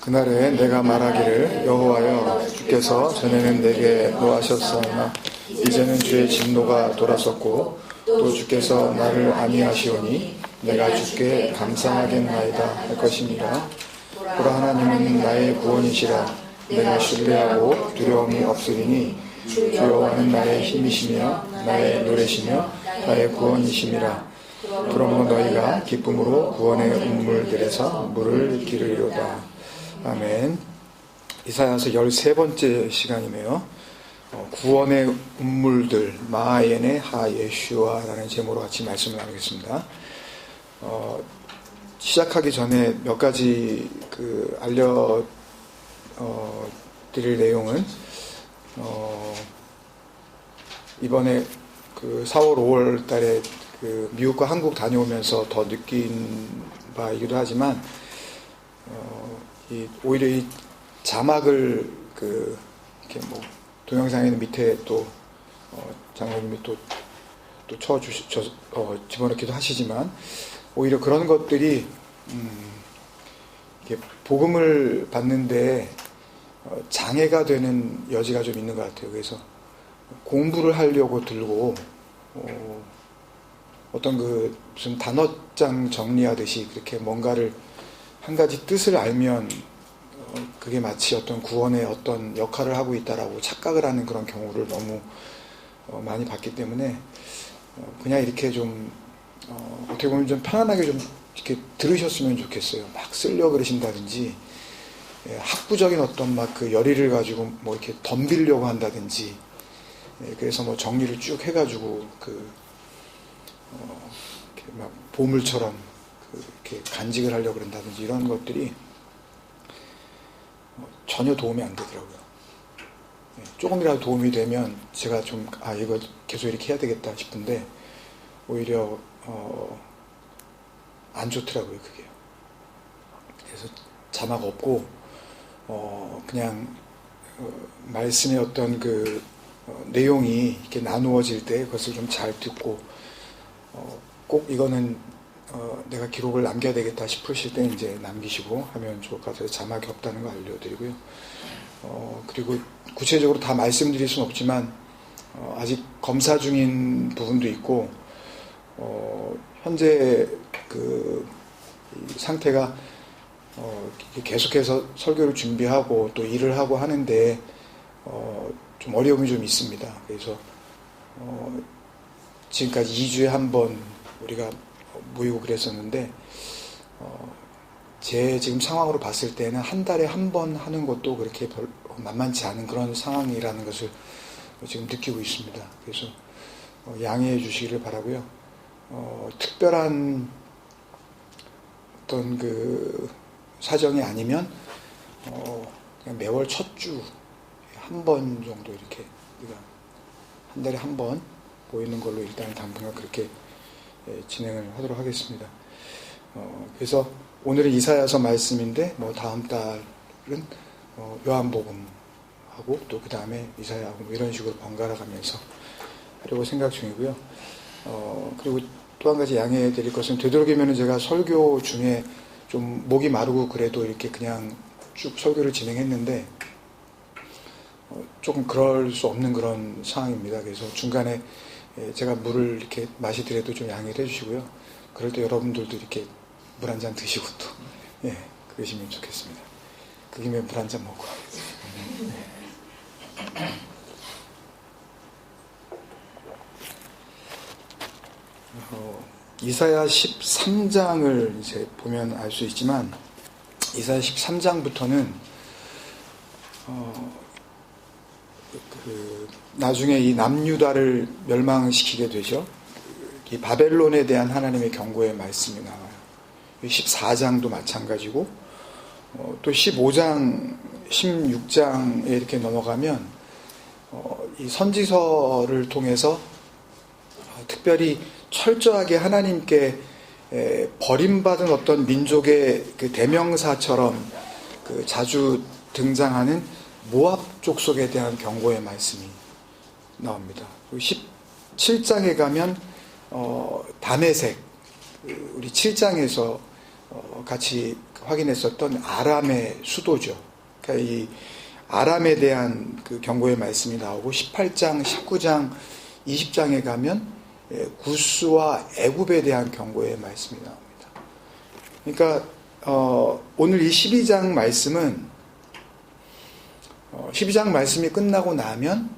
그날에 내가 말하기를 여호와여 주께서 전에는 내게 노하셨사오나 이제는 주의 진노가 돌아섰고 또 주께서 나를 아니하시오니 내가 주께 감사하겠나이다 할 것이니라. 보라 하나님은 나의 구원이시라. 내가 신뢰하고 두려움이 없으리니 주 여호와는 나의 힘이시며 나의 노래시며 나의 구원이심이라. 그러므로 너희가 기쁨으로 구원의 운물들에서 물을 기르리로다. 아멘. 이사야서 13번째 시간이네요. 구원의 운물들 마아옌의 하예슈아라는 제목으로 같이 말씀을 나누겠습니다. 시작하기 전에 몇 가지 드릴 내용은 이번에 4월 5월 달에 미국과 한국 다녀오면서 더 느낀 바이기도 하지만 오히려 이 자막을 이렇게 동영상에는 밑에 또 장로님이 또 집어넣기도 하시지만 오히려 그런 것들이 이렇게 복음을 받는데 장애가 되는 여지가 좀 있는 것 같아요. 그래서 공부를 하려고 들고 어떤 무슨 단어장 정리하듯이 그렇게 뭔가를 한 가지 뜻을 알면 그게 마치 어떤 구원의 어떤 역할을 하고 있다라고 착각을 하는 그런 경우를 너무 많이 봤기 때문에 그냥 이렇게 좀 어떻게 보면 좀 편안하게 좀 이렇게 들으셨으면 좋겠어요. 막 쓰려고 그러신다든지 학구적인 어떤 그 열의를 가지고 이렇게 덤비려고 한다든지 그래서 정리를 쭉 해가지고 이렇게 막 보물처럼 이렇게 간직을 하려고 그런다든지 이런 것들이 전혀 도움이 안 되더라고요. 조금이라도 도움이 되면 제가 좀 이거 계속 이렇게 해야 되겠다 싶은데 오히려 안 좋더라고요, 그게. 그래서 자막 없고 그냥 말씀의 어떤 내용이 이렇게 나누어질 때 그것을 좀 잘 듣고 꼭 이거는 내가 기록을 남겨야 되겠다 싶으실 때 이제 남기시고 하면 좋을 것 같아서 자막이 없다는 거 알려드리고요. 그리고 구체적으로 다 말씀드릴 수는 없지만 아직 검사 중인 부분도 있고 현재 상태가 계속해서 설교를 준비하고 또 일을 하고 하는데 좀 어려움이 좀 있습니다. 그래서 지금까지 2주에 한 번 우리가 모이고 그랬었는데 제 지금 상황으로 봤을 때는 한 달에 한 번 하는 것도 그렇게 만만치 않은 그런 상황이라는 것을 지금 느끼고 있습니다. 그래서 양해해 주시기를 바라고요. 특별한 어떤 사정이 아니면 그냥 매월 첫 주 한 번 정도 이렇게 우리가 한 달에 한 번 보이는 걸로 일단 당분간 그렇게 진행을 하도록 하겠습니다. 그래서 오늘은 이사야서 말씀인데 다음 달은 요한복음하고 또 그 다음에 이사야하고 이런 식으로 번갈아 가면서 하려고 생각 중이고요. 그리고 또 한 가지 양해해 드릴 것은 되도록이면 제가 설교 중에 좀 목이 마르고 그래도 이렇게 그냥 쭉 설교를 진행했는데 조금 그럴 수 없는 그런 상황입니다. 그래서 중간에 제가 물을 이렇게 마시더라도 좀 양해를 해주시고요. 그럴 때 여러분들도 이렇게 물 한 잔 드시고 또 그러시면 좋겠습니다. 그 김에 물 한 잔 먹고 이사야 13장을 이제 보면 알 수 있지만 이사야 13장부터는 나중에 이 남유다를 멸망시키게 되죠. 이 바벨론에 대한 하나님의 경고의 말씀이 나와요. 14장도 마찬가지고 또 15장, 16장에 이렇게 넘어가면 이 선지서를 통해서 특별히 철저하게 하나님께 버림받은 어떤 민족의 대명사처럼 자주 등장하는 모압 족속에 대한 경고의 말씀이 나옵니다. 17장에 가면 다메섹, 우리 7장에서 같이 확인했었던 아람의 수도죠. 그러니까 이 아람에 대한 그 경고의 말씀이 나오고 18장, 19장, 20장에 가면 구스와 애굽에 대한 경고의 말씀이 나옵니다. 그러니까 오늘 이 12장 말씀은 12장 말씀이 끝나고 나면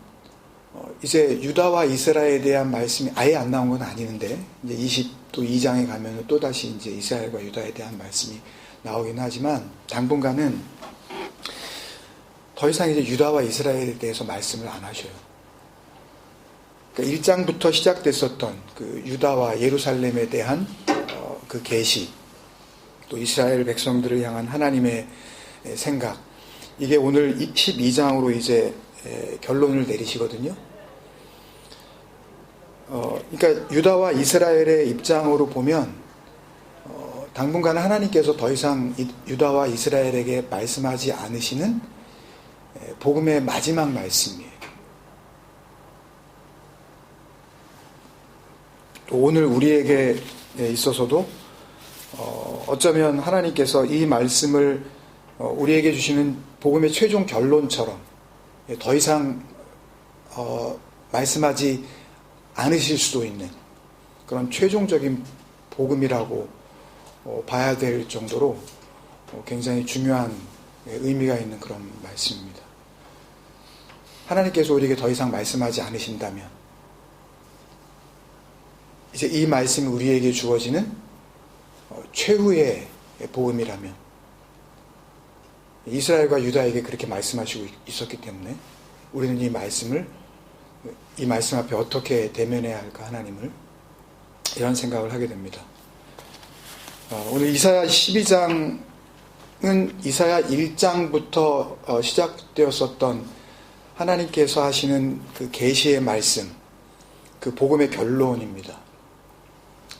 이제 유다와 이스라엘에 대한 말씀이 아예 안 나온 건 아니는데 이제 22장에 가면 또 다시 이제 이스라엘과 유다에 대한 말씀이 나오긴 하지만 당분간은 더 이상 이제 유다와 이스라엘에 대해서 말씀을 안 하셔요. 그러니까 1장부터 시작됐었던 그 유다와 예루살렘에 대한 그 계시, 또 이스라엘 백성들을 향한 하나님의 생각, 이게 오늘 12장으로 이제 결론을 내리시거든요. 그러니까 유다와 이스라엘의 입장으로 보면 당분간 하나님께서 더 이상 유다와 이스라엘에게 말씀하지 않으시는 복음의 마지막 말씀이에요. 또 오늘 우리에게 있어서도 어쩌면 하나님께서 이 말씀을 우리에게 주시는 복음의 최종 결론처럼 더 이상 말씀하지 않으실 수도 있는 그런 최종적인 복음이라고 봐야 될 정도로 굉장히 중요한 의미가 있는 그런 말씀입니다. 하나님께서 우리에게 더 이상 말씀하지 않으신다면 이제 이 말씀이 우리에게 주어지는 최후의 복음이라면 이스라엘과 유다에게 그렇게 말씀하시고 있었기 때문에 우리는 이 말씀 앞에 어떻게 대면해야 할까 하나님을 이런 생각을 하게 됩니다. 오늘 이사야 12장은 이사야 1장부터 시작되었었던 하나님께서 하시는 그 계시의 말씀, 그 복음의 결론입니다.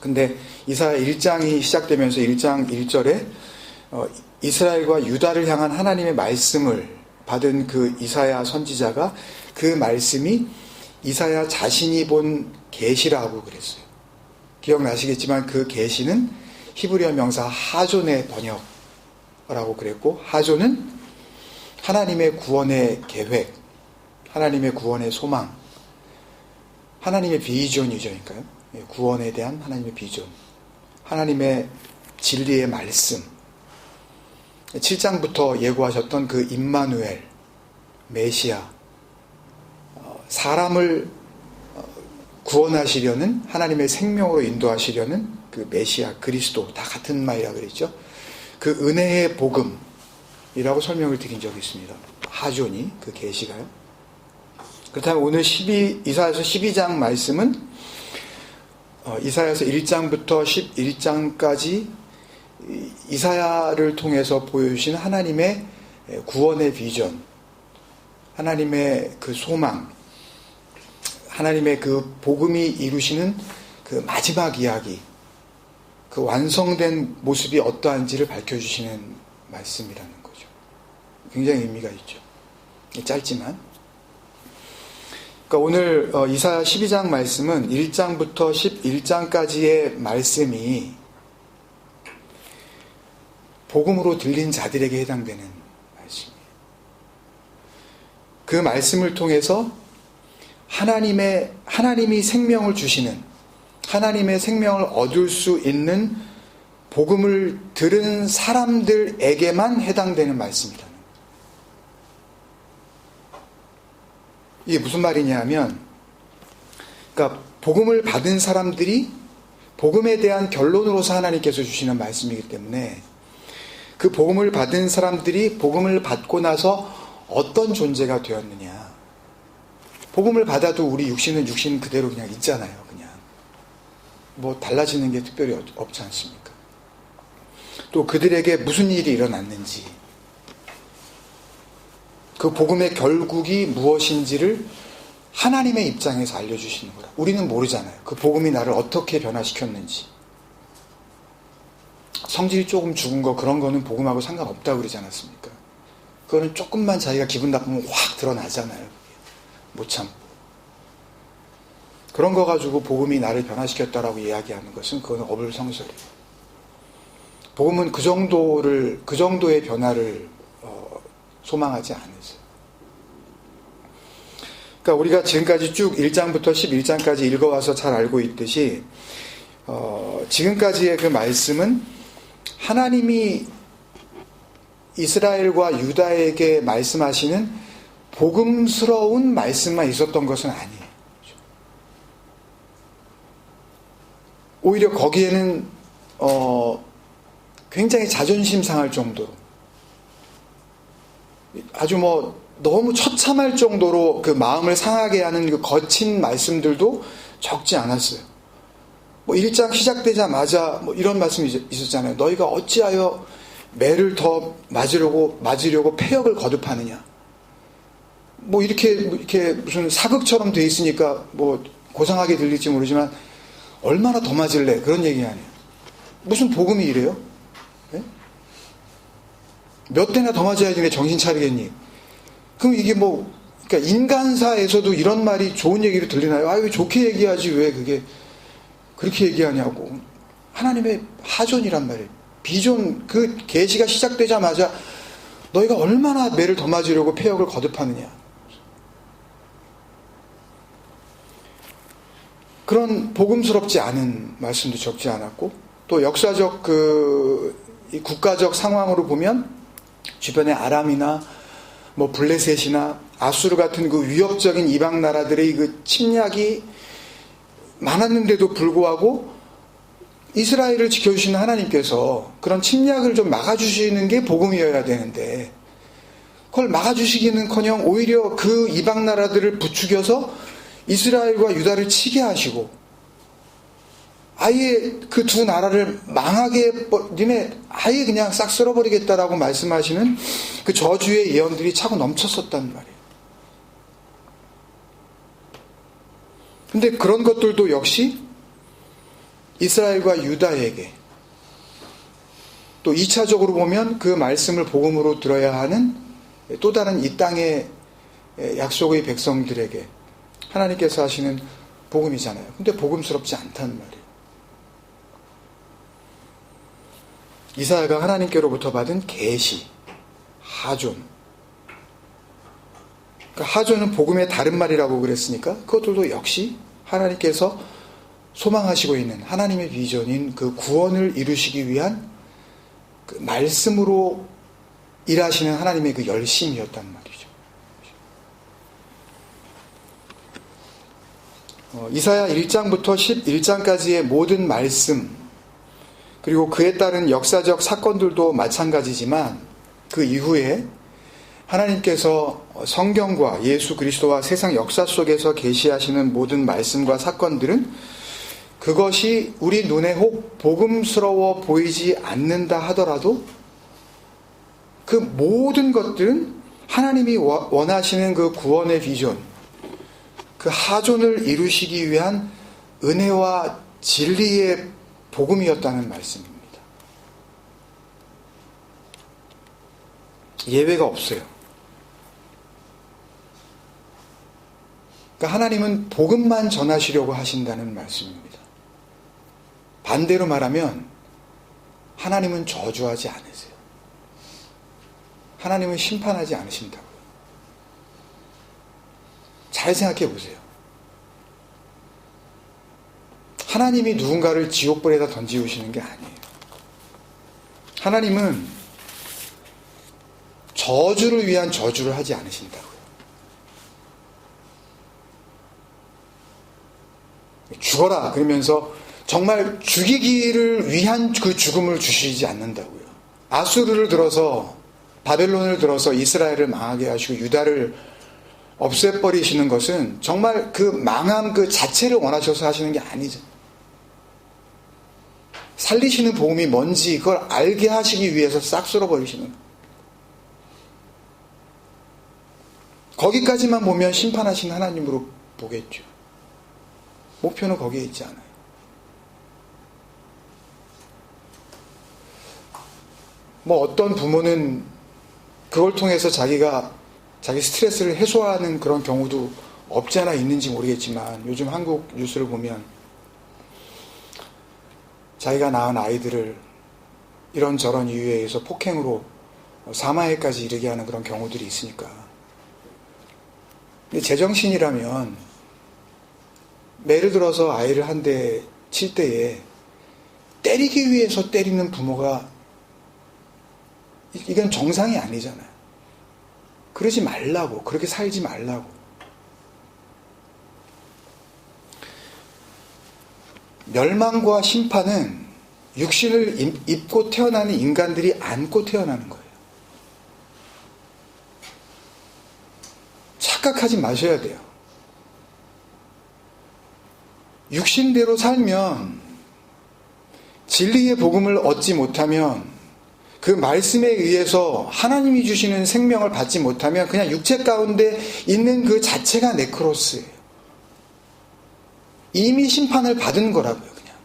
근데 이사야 1장이 시작되면서 1장 1절에 이스라엘과 유다를 향한 하나님의 말씀을 받은 그 이사야 선지자가 그 말씀이 이사야 자신이 본 계시라고 그랬어요. 기억나시겠지만 그 계시는 히브리어 명사 하존의 번역이라고 그랬고, 하존은 하나님의 구원의 계획, 하나님의 구원의 소망, 하나님의 비전이죠. 그러니까요. 구원에 대한 하나님의 비전, 하나님의 진리의 말씀, 7장부터 예고하셨던 그 임마누엘, 메시아, 사람을 구원하시려는, 하나님의 생명으로 인도하시려는 그 메시아, 그리스도, 다 같은 말이라 그랬죠. 그 은혜의 복음이라고 설명을 드린 적이 있습니다. 하존이, 그 계시가요. 그렇다면 오늘 이사야서 12장 말씀은 이사야서 1장부터 11장까지 이사야를 통해서 보여주신 하나님의 구원의 비전, 하나님의 그 소망, 하나님의 그 복음이 이루시는 그 마지막 이야기, 그 완성된 모습이 어떠한지를 밝혀주시는 말씀이라는 거죠. 굉장히 의미가 있죠. 짧지만. 그러니까 오늘 이사야 12장 말씀은 1장부터 11장까지의 말씀이 복음으로 들린 자들에게 해당되는 말씀이에요. 그 말씀을 통해서 하나님이 생명을 주시는, 하나님의 생명을 얻을 수 있는 복음을 들은 사람들에게만 해당되는 말씀이라는 거예요. 이게 무슨 말이냐 하면, 그러니까 복음을 받은 사람들이 복음에 대한 결론으로서 하나님께서 주시는 말씀이기 때문에 그 복음을 받은 사람들이 복음을 받고 나서 어떤 존재가 되었느냐. 복음을 받아도 우리 육신은 육신 그대로 그냥 있잖아요. 그냥 뭐 달라지는 게 특별히 없지 않습니까? 또 그들에게 무슨 일이 일어났는지, 그 복음의 결국이 무엇인지를 하나님의 입장에서 알려주시는 거라. 우리는 모르잖아요. 그 복음이 나를 어떻게 변화시켰는지. 성질이 조금 죽은 거, 그런 거는 복음하고 상관없다고 그러지 않았습니까? 그거는 조금만 자기가 기분 나쁘면 확 드러나잖아요. 못 참고. 그런 거 가지고 복음이 나를 변화시켰다라고 이야기하는 것은 그거는 어불성설이에요. 복음은 그 정도의 변화를 소망하지 않으세요. 그러니까 우리가 지금까지 쭉 1장부터 11장까지 읽어와서 잘 알고 있듯이 지금까지의 그 말씀은 하나님이 이스라엘과 유다에게 말씀하시는 복음스러운 말씀만 있었던 것은 아니에요. 오히려 거기에는 굉장히 자존심 상할 정도로 아주 너무 처참할 정도로 그 마음을 상하게 하는 그 거친 말씀들도 적지 않았어요. 1장 시작되자마자 이런 말씀이 있었잖아요. 너희가 어찌하여 매를 더 맞으려고 패역을 거듭하느냐. 이렇게 무슨 사극처럼 돼 있으니까 고상하게 들릴지 모르지만 얼마나 더 맞을래? 그런 얘기 아니에요. 무슨 복음이 이래요? 네? 몇 대나 더 맞아야지 내 정신 차리겠니? 그럼 이게 그러니까 인간사에서도 이런 말이 좋은 얘기로 들리나요? 왜 좋게 얘기하지 왜 그게 그렇게 얘기하냐고. 하나님의 하존이란 말이에요. 비존, 그 계시가 시작되자마자 너희가 얼마나 매를 더 맞으려고 패역을 거듭하느냐. 그런 복음스럽지 않은 말씀도 적지 않았고, 또 역사적 이 국가적 상황으로 보면 주변의 아람이나 블레셋이나 아수르 같은 그 위협적인 이방 나라들의 그 침략이 많았는데도 불구하고 이스라엘을 지켜주시는 하나님께서 그런 침략을 좀 막아주시는 게 복음이어야 되는데 그걸 막아주시기는커녕 오히려 그 이방 나라들을 부추겨서 이스라엘과 유다를 치게 하시고 아예 그 두 나라를 망하게 니네 아예 그냥 싹 쓸어버리겠다라고 말씀하시는 그 저주의 예언들이 차고 넘쳤었단 말이에요. 근데 그런 것들도 역시 이스라엘과 유다에게 또 2차적으로 보면 그 말씀을 복음으로 들어야 하는 또 다른 이 땅의 약속의 백성들에게 하나님께서 하시는 복음이잖아요. 근데 복음스럽지 않단 말이에요. 이사야가 하나님께로부터 받은 계시, 하존. 그러니까 하존은 복음의 다른 말이라고 그랬으니까 그것들도 역시 하나님께서 소망하시고 있는 하나님의 비전인 그 구원을 이루시기 위한 그 말씀으로 일하시는 하나님의 그 열심이었단 말이죠. 이사야 1장부터 11장까지의 모든 말씀 그리고 그에 따른 역사적 사건들도 마찬가지지만 그 이후에 하나님께서 성경과 예수 그리스도와 세상 역사 속에서 계시하시는 모든 말씀과 사건들은 그것이 우리 눈에 혹 복음스러워 보이지 않는다 하더라도 그 모든 것들은 하나님이 원하시는 그 구원의 비전, 그 하존을 이루시기 위한 은혜와 진리의 복음이었다는 말씀입니다. 예외가 없어요. 그러니까 하나님은 복음만 전하시려고 하신다는 말씀입니다. 반대로 말하면 하나님은 저주하지 않으세요. 하나님은 심판하지 않으신다고요. 잘 생각해 보세요. 하나님이 누군가를 지옥불에다 던지우시는 게 아니에요. 하나님은 저주를 위한 저주를 하지 않으신다고요. 죽어라 그러면서 정말 죽이기를 위한 그 죽음을 주시지 않는다고요. 아수르를 들어서 바벨론을 들어서 이스라엘을 망하게 하시고 유다를 없애버리시는 것은 정말 그 망함 그 자체를 원하셔서 하시는 게 아니죠. 살리시는 복음이 뭔지 그걸 알게 하시기 위해서 싹 쓸어버리시는 거기까지만 보면 심판하신 하나님으로 보겠죠. 목표는 거기에 있지 않아요. 어떤 부모는 그걸 통해서 자기 스트레스를 해소하는 그런 경우도 없지 않아 있는지 모르겠지만 요즘 한국 뉴스를 보면 자기가 낳은 아이들을 이런저런 이유에 의해서 폭행으로 사망에까지 이르게 하는 그런 경우들이 있으니까. 근데 제정신이라면 예를 들어서 아이를 한 대 칠 때에 때리기 위해서 때리는 부모가 이건 정상이 아니잖아요. 그러지 말라고, 그렇게 살지 말라고. 멸망과 심판은 육신을 입고 태어나는 인간들이 안고 태어나는 거예요. 착각하지 마셔야 돼요. 육신대로 살면, 진리의 복음을 얻지 못하면, 그 말씀에 의해서 하나님이 주시는 생명을 받지 못하면 그냥 육체 가운데 있는 그 자체가 네크로스예요. 이미 심판을 받은 거라고요, 그냥.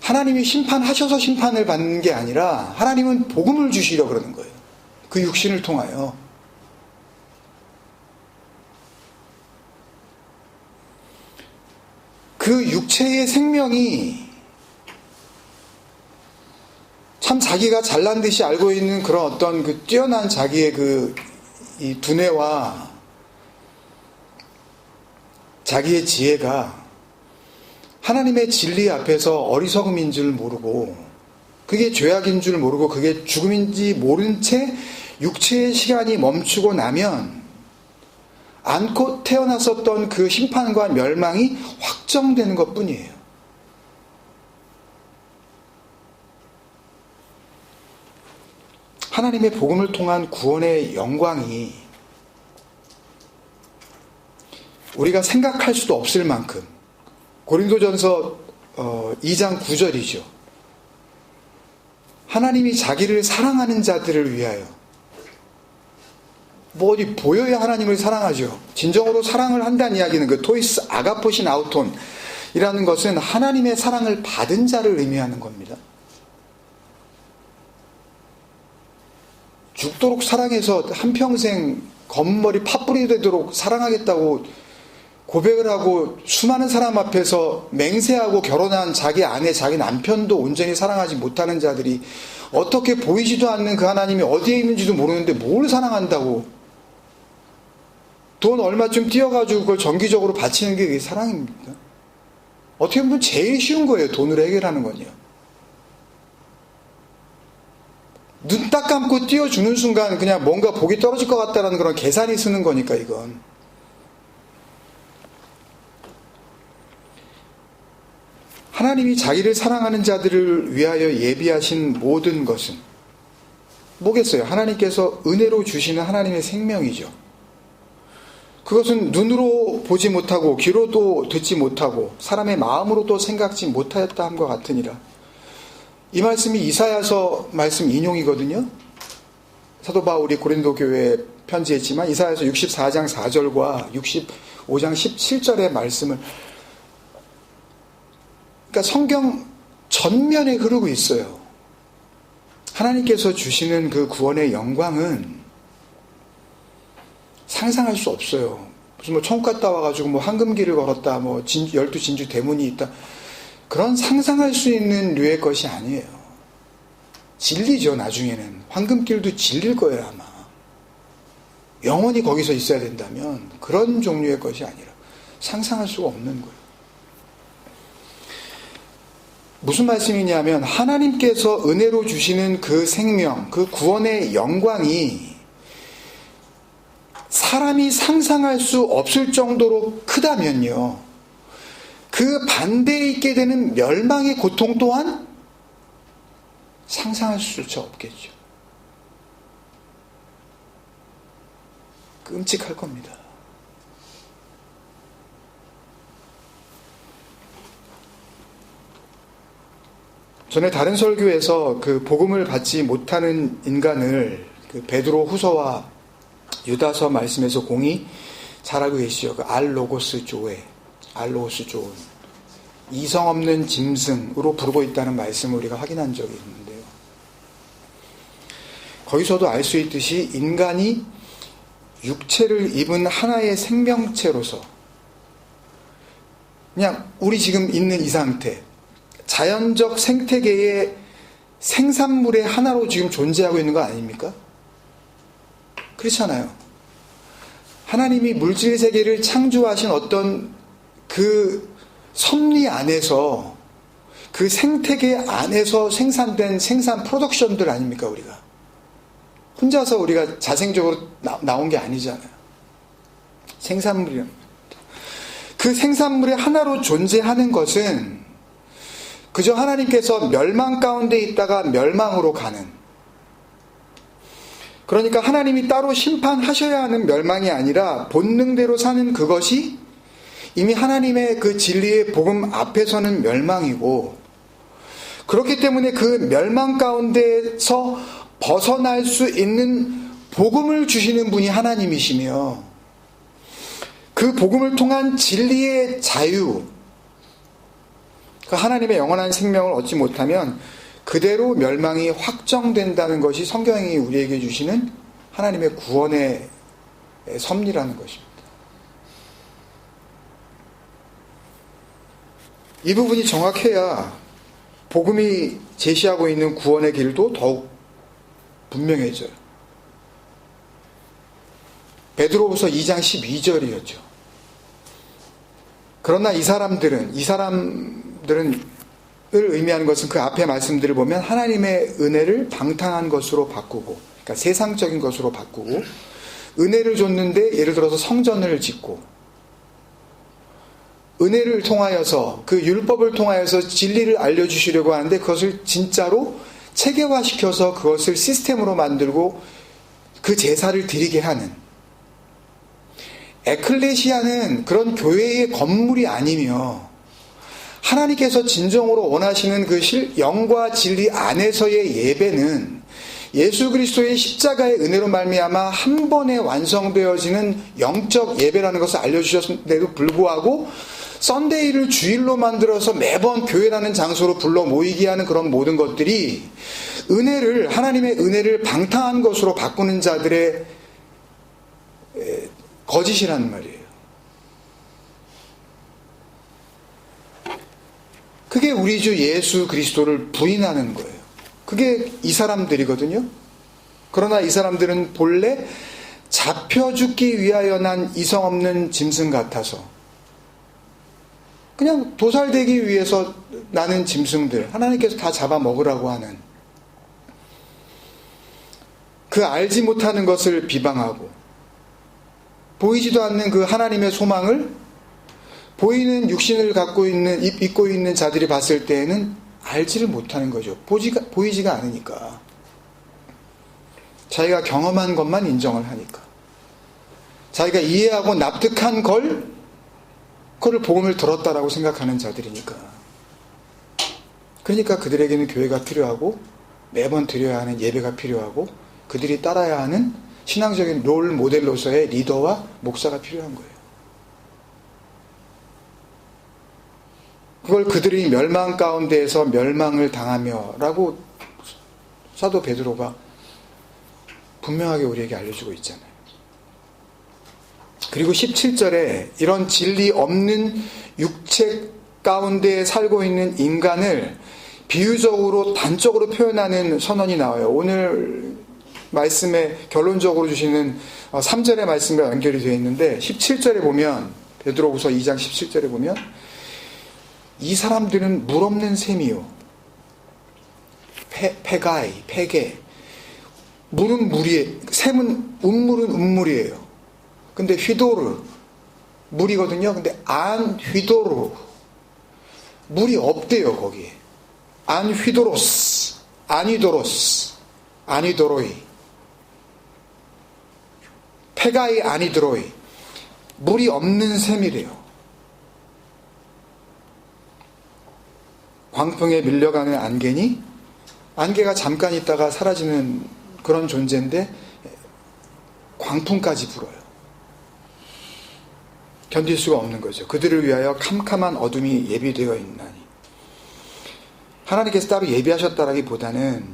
하나님이 심판하셔서 심판을 받는 게 아니라 하나님은 복음을 주시려고 그러는 거예요. 그 육신을 통하여. 그 육체의 생명이 참 자기가 잘난 듯이 알고 있는 그런 어떤 그 뛰어난 자기의 이 두뇌와 자기의 지혜가 하나님의 진리 앞에서 어리석음인 줄 모르고, 그게 죄악인 줄 모르고, 그게 죽음인지 모른 채 육체의 시간이 멈추고 나면 안고 태어났었던 그 심판과 멸망이 확정되는 것 뿐이에요. 하나님의 복음을 통한 구원의 영광이 우리가 생각할 수도 없을 만큼, 고린도전서 2장 9절이죠. 하나님이 자기를 사랑하는 자들을 위하여, 뭐 어디 보여야 하나님을 사랑하죠. 진정으로 사랑을 한다는 이야기는 그 토이스 아가포신 아우톤이라는 것은 하나님의 사랑을 받은 자를 의미하는 겁니다. 죽도록 사랑해서 한평생 검은머리 팥불이 되도록 사랑하겠다고 고백을 하고 수많은 사람 앞에서 맹세하고 결혼한 자기 아내, 자기 남편도 온전히 사랑하지 못하는 자들이 어떻게 보이지도 않는 그 하나님이 어디에 있는지도 모르는데 뭘 사랑한다고, 돈 얼마쯤 띄어가지고 그걸 정기적으로 바치는 게 그게 사랑입니까? 어떻게 보면 제일 쉬운 거예요, 돈으로 해결하는 건요. 눈 딱 감고 띄워주는 순간 그냥 뭔가 복이 떨어질 것 같다라는 그런 계산이 쓰는 거니까, 이건. 하나님이 자기를 사랑하는 자들을 위하여 예비하신 모든 것은 뭐겠어요? 하나님께서 은혜로 주시는 하나님의 생명이죠. 그것은 눈으로 보지 못하고 귀로도 듣지 못하고 사람의 마음으로도 생각지 못하였다 함과 같으니라. 이 말씀이 이사야서 말씀 인용이거든요. 사도 바울이 고린도 교회에 편지했지만 이사야서 64장 4절과 65장 17절의 말씀을, 그러니까 성경 전면에 흐르고 있어요. 하나님께서 주시는 그 구원의 영광은 상상할 수 없어요. 무슨 뭐 천국 갔다 와가지고 뭐 황금길을 걸었다, 뭐 12진주 대문이 있다, 그런 상상할 수 있는 류의 것이 아니에요. 진리죠. 나중에는 황금길도 진릴 거예요, 아마. 영원히 거기서 있어야 된다면 그런 종류의 것이 아니라 상상할 수가 없는 거예요. 무슨 말씀이냐면 하나님께서 은혜로 주시는 그 생명, 그 구원의 영광이 사람이 상상할 수 없을 정도로 크다면요, 그 반대에 있게 되는 멸망의 고통 또한 상상할 수조차 없겠죠. 끔찍할 겁니다. 전에 다른 설교에서 그 복음을 받지 못하는 인간을 그 베드로 후서와 유다서 말씀에서 공히 잘 알고 계시죠. 그 알로고스 조에, 알로고스 조은, 이성 없는 짐승으로 부르고 있다는 말씀을 우리가 확인한 적이 있는데요. 거기서도 알 수 있듯이 인간이 육체를 입은 하나의 생명체로서 그냥 우리 지금 있는 이 상태, 자연적 생태계에 생산물의 하나로 지금 존재하고 있는 거 아닙니까? 그렇잖아요. 하나님이 물질 세계를 창조하신 어떤 그 섭리 안에서, 그 생태계 안에서 생산된 생산 프로덕션들 아닙니까, 우리가? 혼자서 우리가 자생적으로 나온 게 아니잖아요. 생산물이란 그 생산물의 하나로 존재하는 것은 그저 하나님께서 멸망 가운데 있다가 멸망으로 가는, 그러니까 하나님이 따로 심판하셔야 하는 멸망이 아니라 본능대로 사는 그것이 이미 하나님의 그 진리의 복음 앞에서는 멸망이고, 그렇기 때문에 그 멸망 가운데서 벗어날 수 있는 복음을 주시는 분이 하나님이시며, 그 복음을 통한 진리의 자유, 그 하나님의 영원한 생명을 얻지 못하면 그대로 멸망이 확정된다는 것이 성경이 우리에게 주시는 하나님의 구원의 섭리라는 것입니다. 이 부분이 정확해야 복음이 제시하고 있는 구원의 길도 더욱 분명해져요. 베드로후서 2장 12절이었죠. 그러나 이 사람들을 의미하는 것은 그 앞에 말씀들을 보면 하나님의 은혜를 방탕한 것으로 바꾸고, 그러니까 세상적인 것으로 바꾸고, 은혜를 줬는데 예를 들어서 성전을 짓고, 은혜를 통하여서, 그 율법을 통하여서 진리를 알려주시려고 하는데 그것을 진짜로 체계화시켜서 그것을 시스템으로 만들고 그 제사를 드리게 하는, 에클레시아는 그런 교회의 건물이 아니며 하나님께서 진정으로 원하시는 그 영과 진리 안에서의 예배는 예수 그리스도의 십자가의 은혜로 말미암아 한 번에 완성되어지는 영적 예배라는 것을 알려주셨는데도 불구하고 썬데이를 주일로 만들어서 매번 교회라는 장소로 불러 모이게 하는 그런 모든 것들이 하나님의 은혜를 방탕한 것으로 바꾸는 자들의 거짓이라는 말이에요. 그게 우리 주 예수 그리스도를 부인하는 거예요. 그게 이 사람들이거든요. 그러나 이 사람들은 본래 잡혀 죽기 위하여 난 이성 없는 짐승 같아서, 그냥 도살되기 위해서 나는 짐승들, 하나님께서 다 잡아먹으라고 하는, 그 알지 못하는 것을 비방하고 보이지도 않는 그 하나님의 소망을 보이는 육신을 입고 있는 자들이 봤을 때에는 알지를 못하는 거죠. 보이지가 않으니까. 자기가 경험한 것만 인정을 하니까. 자기가 이해하고 납득한 그거를 복음을 들었다라고 생각하는 자들이니까. 그러니까 그들에게는 교회가 필요하고 매번 드려야 하는 예배가 필요하고 그들이 따라야 하는 신앙적인 롤 모델로서의 리더와 목사가 필요한 거예요. 그걸 그들이 멸망 가운데에서 멸망을 당하며 라고 사도 베드로가 분명하게 우리에게 알려주고 있잖아요. 그리고 17절에 이런 진리 없는 육체 가운데 살고 있는 인간을 비유적으로 단적으로 표현하는 선언이 나와요. 오늘 말씀에 결론적으로 주시는 3절의 말씀과 연결이 되어 있는데 17절에 보면, 베드로후서 2장 17절에 보면 이 사람들은 물 없는 셈이요, 페가이, 페게, 물은 물이에요. 셈은 운물이에요. 근데 휘도르, 물이거든요. 근데 안 휘도르, 물이 없대요 거기에. 안 휘도로스, 아니도로이, 페가이 아니드로이, 물이 없는 셈이래요. 광풍에 밀려가는 안개가 잠깐 있다가 사라지는 그런 존재인데 광풍까지 불어요. 견딜 수가 없는 거죠. 그들을 위하여 캄캄한 어둠이 예비되어 있나니. 하나님께서 따로 예비하셨다라기보다는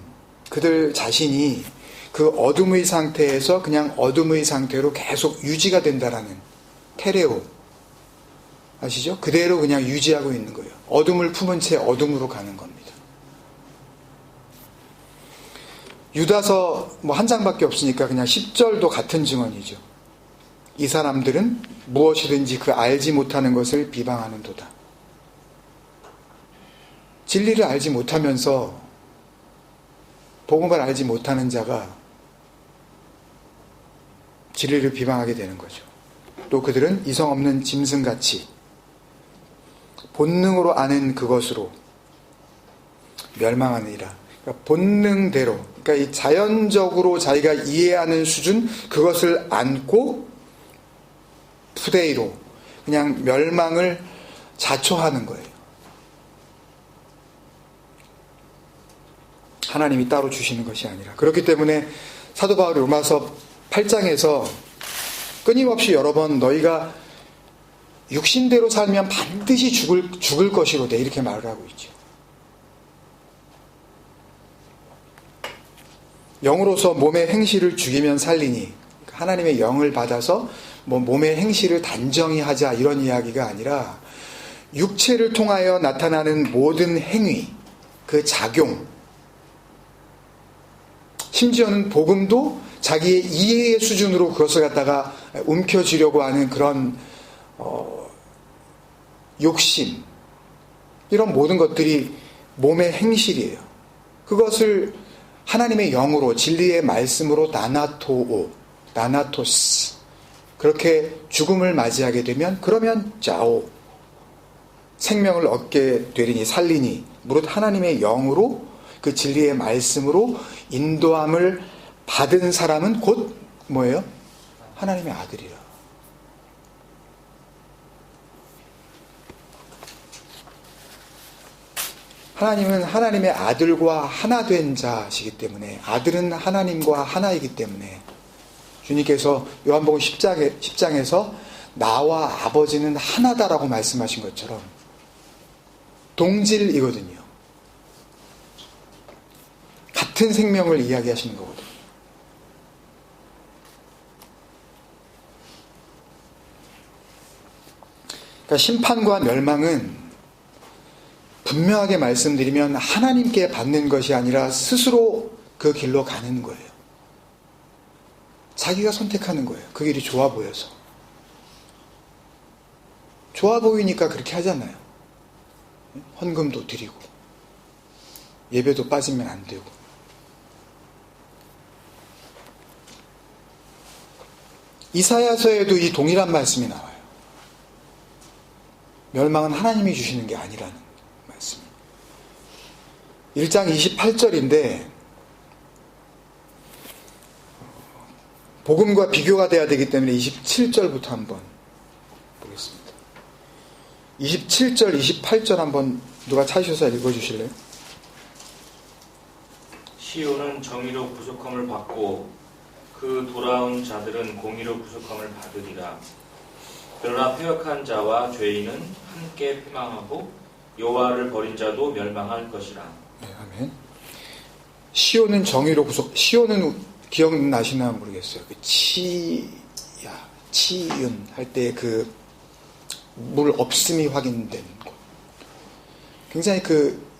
그들 자신이 그 어둠의 상태에서 그냥 어둠의 상태로 계속 유지가 된다라는, 테레오 아시죠? 그대로 그냥 유지하고 있는 거예요. 어둠을 품은 채 어둠으로 가는 겁니다. 유다서 뭐 한 장밖에 없으니까 그냥 10절도 같은 증언이죠. 이 사람들은 무엇이든지 그 알지 못하는 것을 비방하는도다. 진리를 알지 못하면서 복음을 알지 못하는 자가 진리를 비방하게 되는 거죠. 또 그들은 이성 없는 짐승같이 본능으로 아는 그것으로 멸망하느니라. 그러니까 본능대로, 그러니까 이 자연적으로 자기가 이해하는 수준, 그것을 안고 푸데이로 그냥 멸망을 자초하는 거예요. 하나님이 따로 주시는 것이 아니라. 그렇기 때문에 사도 바울이 로마서 8장에서 끊임없이 여러 번 너희가 육신대로 살면 반드시 죽을 것이로되 이렇게 말을 하고 있죠. 영으로서 몸의 행실을 죽이면 살리니, 하나님의 영을 받아서 뭐 몸의 행실을 단정히 하자 이런 이야기가 아니라 육체를 통하여 나타나는 모든 행위, 그 작용, 심지어는 복음도 자기의 이해의 수준으로 그것을 갖다가 움켜쥐려고 하는 그런 욕심, 이런 모든 것들이 몸의 행실이에요. 그것을 하나님의 영으로, 진리의 말씀으로 나나토스, 그렇게 죽음을 맞이하게 되면, 그러면 자오, 생명을 얻게 되리니, 살리니, 무릇 하나님의 영으로 그 진리의 말씀으로 인도함을 받은 사람은 곧 뭐예요? 하나님의 아들이라. 하나님은 하나님의 아들과 하나 된 자시기 때문에, 아들은 하나님과 하나이기 때문에 주님께서 요한복음 10장에서 나와 아버지는 하나다라고 말씀하신 것처럼 동질이거든요. 같은 생명을 이야기하시는 거거든요. 그러니까 심판과 멸망은 분명하게 말씀드리면 하나님께 받는 것이 아니라 스스로 그 길로 가는 거예요. 자기가 선택하는 거예요. 그 길이 좋아 보여서. 좋아 보이니까 그렇게 하잖아요. 헌금도 드리고 예배도 빠지면 안 되고. 이사야서에도 이 동일한 말씀이 나와요. 멸망은 하나님이 주시는 게 아니라는 말씀. 1장 28절인데 복음과 비교가 돼야 되기 때문에 27절부터 한번 보겠습니다. 27절, 28절 한번 누가 찾으셔서 읽어주실래요? 시온은 정의로 부족함을 받고 그 돌아온 자들은 공의로 부족함을 받으리라. 그러나 패역한 자와 죄인은 함께 패망하고 여호와를 버린 자도 멸망할 것이라. 네, 아멘. 시온은 정의로 시온은 기억나시나 모르겠어요. 그 치윤 할 때 그 물 없음이 확인된 곳. 굉장히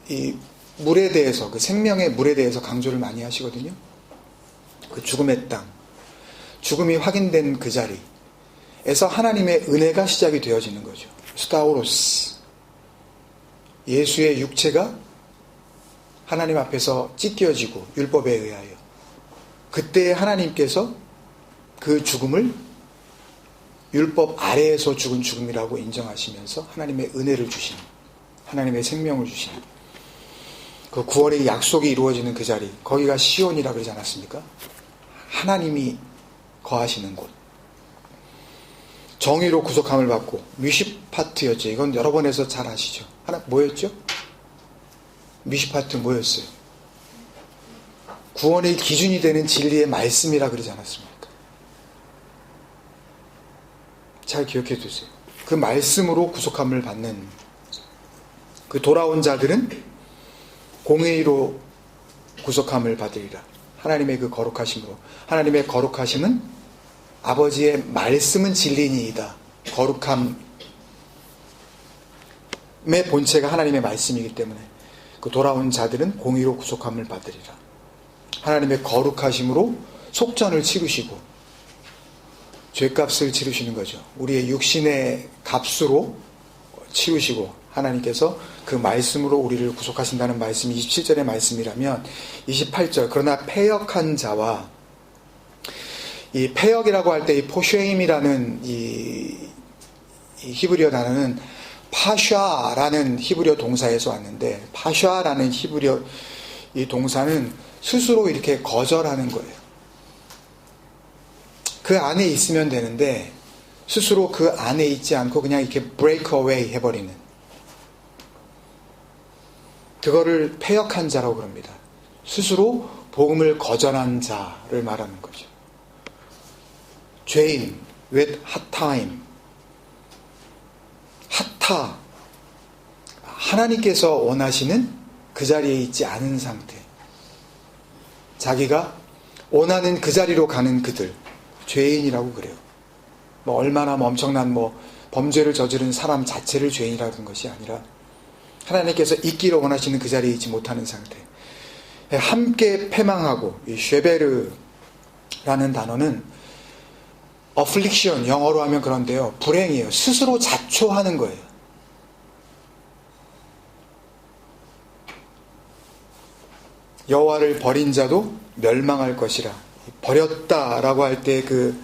이 물에 대해서, 그 생명의 물에 대해서 강조를 많이 하시거든요. 그 죽음의 땅, 죽음이 확인된 그 자리에서 하나님의 은혜가 시작이 되어지는 거죠. 스타오로스, 예수의 육체가 하나님 앞에서 찢겨지고 율법에 의하여 그때 하나님께서 그 죽음을 율법 아래에서 죽은 죽음이라고 인정하시면서 하나님의 은혜를 주시는, 하나님의 생명을 주시는 그 구원의 약속이 이루어지는 그 자리, 거기가 시온이라 그러지 않았습니까? 하나님이 거하시는 곳. 정의로 구속함을 받고 미시파트였죠. 이건 여러 번 해서 잘 아시죠. 뭐였죠? 미시파트 뭐였어요? 구원의 기준이 되는 진리의 말씀이라 그러지 않았습니까? 잘 기억해 두세요. 그 말씀으로 구속함을 받는 그 돌아온 자들은 공의로 구속함을 받으리라. 하나님의 그 거룩하심으로. 하나님의 거룩하심은 아버지의 말씀은 진리니이다. 거룩함의 본체가 하나님의 말씀이기 때문에 그 돌아온 자들은 공의로 구속함을 받으리라. 하나님의 거룩하심으로 속전을 치르시고 죄값을 치르시는 거죠. 우리의 육신의 값으로 치르시고 하나님께서 그 말씀으로 우리를 구속하신다는 말씀이 27절의 말씀이라면 28절 그러나 패역한 자와 이 패역이라고 할 때 이 포쉐임이라는 이 히브리어 단어는 파샤라는 히브리어 동사에서 왔는데 파샤라는 히브리어 이 동사는 스스로 이렇게 거절하는 거예요. 그 안에 있으면 되는데 스스로 그 안에 있지 않고 그냥 이렇게 break away 해버리는 그거를 패역한 자라고 그럽니다. 스스로 복음을 거절한 자를 말하는 거죠. 죄인, with hard time, 핫타, 하나님께서 원하시는 그 자리에 있지 않은 상태. 자기가 원하는 그 자리로 가는 그들, 죄인이라고 그래요. 뭐 얼마나 엄청난 범죄를 저지른 사람 자체를 죄인이라고 하는 것이 아니라 하나님께서 있기를 원하시는 그 자리에 있지 못하는 상태. 함께 패망하고 이 쉐베르라는 단어는 affliction 영어로 하면 그런데요. 불행이에요. 스스로 자초하는 거예요. 여호와를 버린 자도 멸망할 것이라. 버렸다라고 할 때 그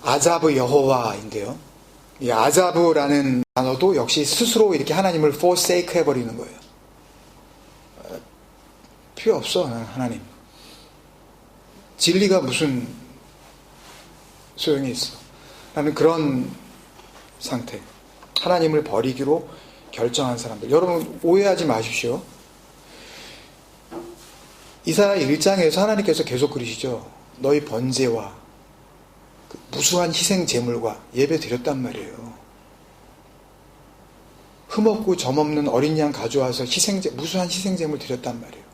아자브 여호와인데요. 이 아자브라는 단어도 역시 스스로 이렇게 하나님을 forsake 해버리는 거예요. 필요 없어 하나님. 진리가 무슨 소용이 있어. 라는 그런 상태. 하나님을 버리기로 결정한 사람들. 여러분 오해하지 마십시오. 이사야 1장에서 하나님께서 계속 그러시죠. 너희 번제와 그 무수한 희생 제물과 예배 드렸단 말이에요. 흠없고 점없는 어린 양 가져와서 무수한 희생 제물 드렸단 말이에요.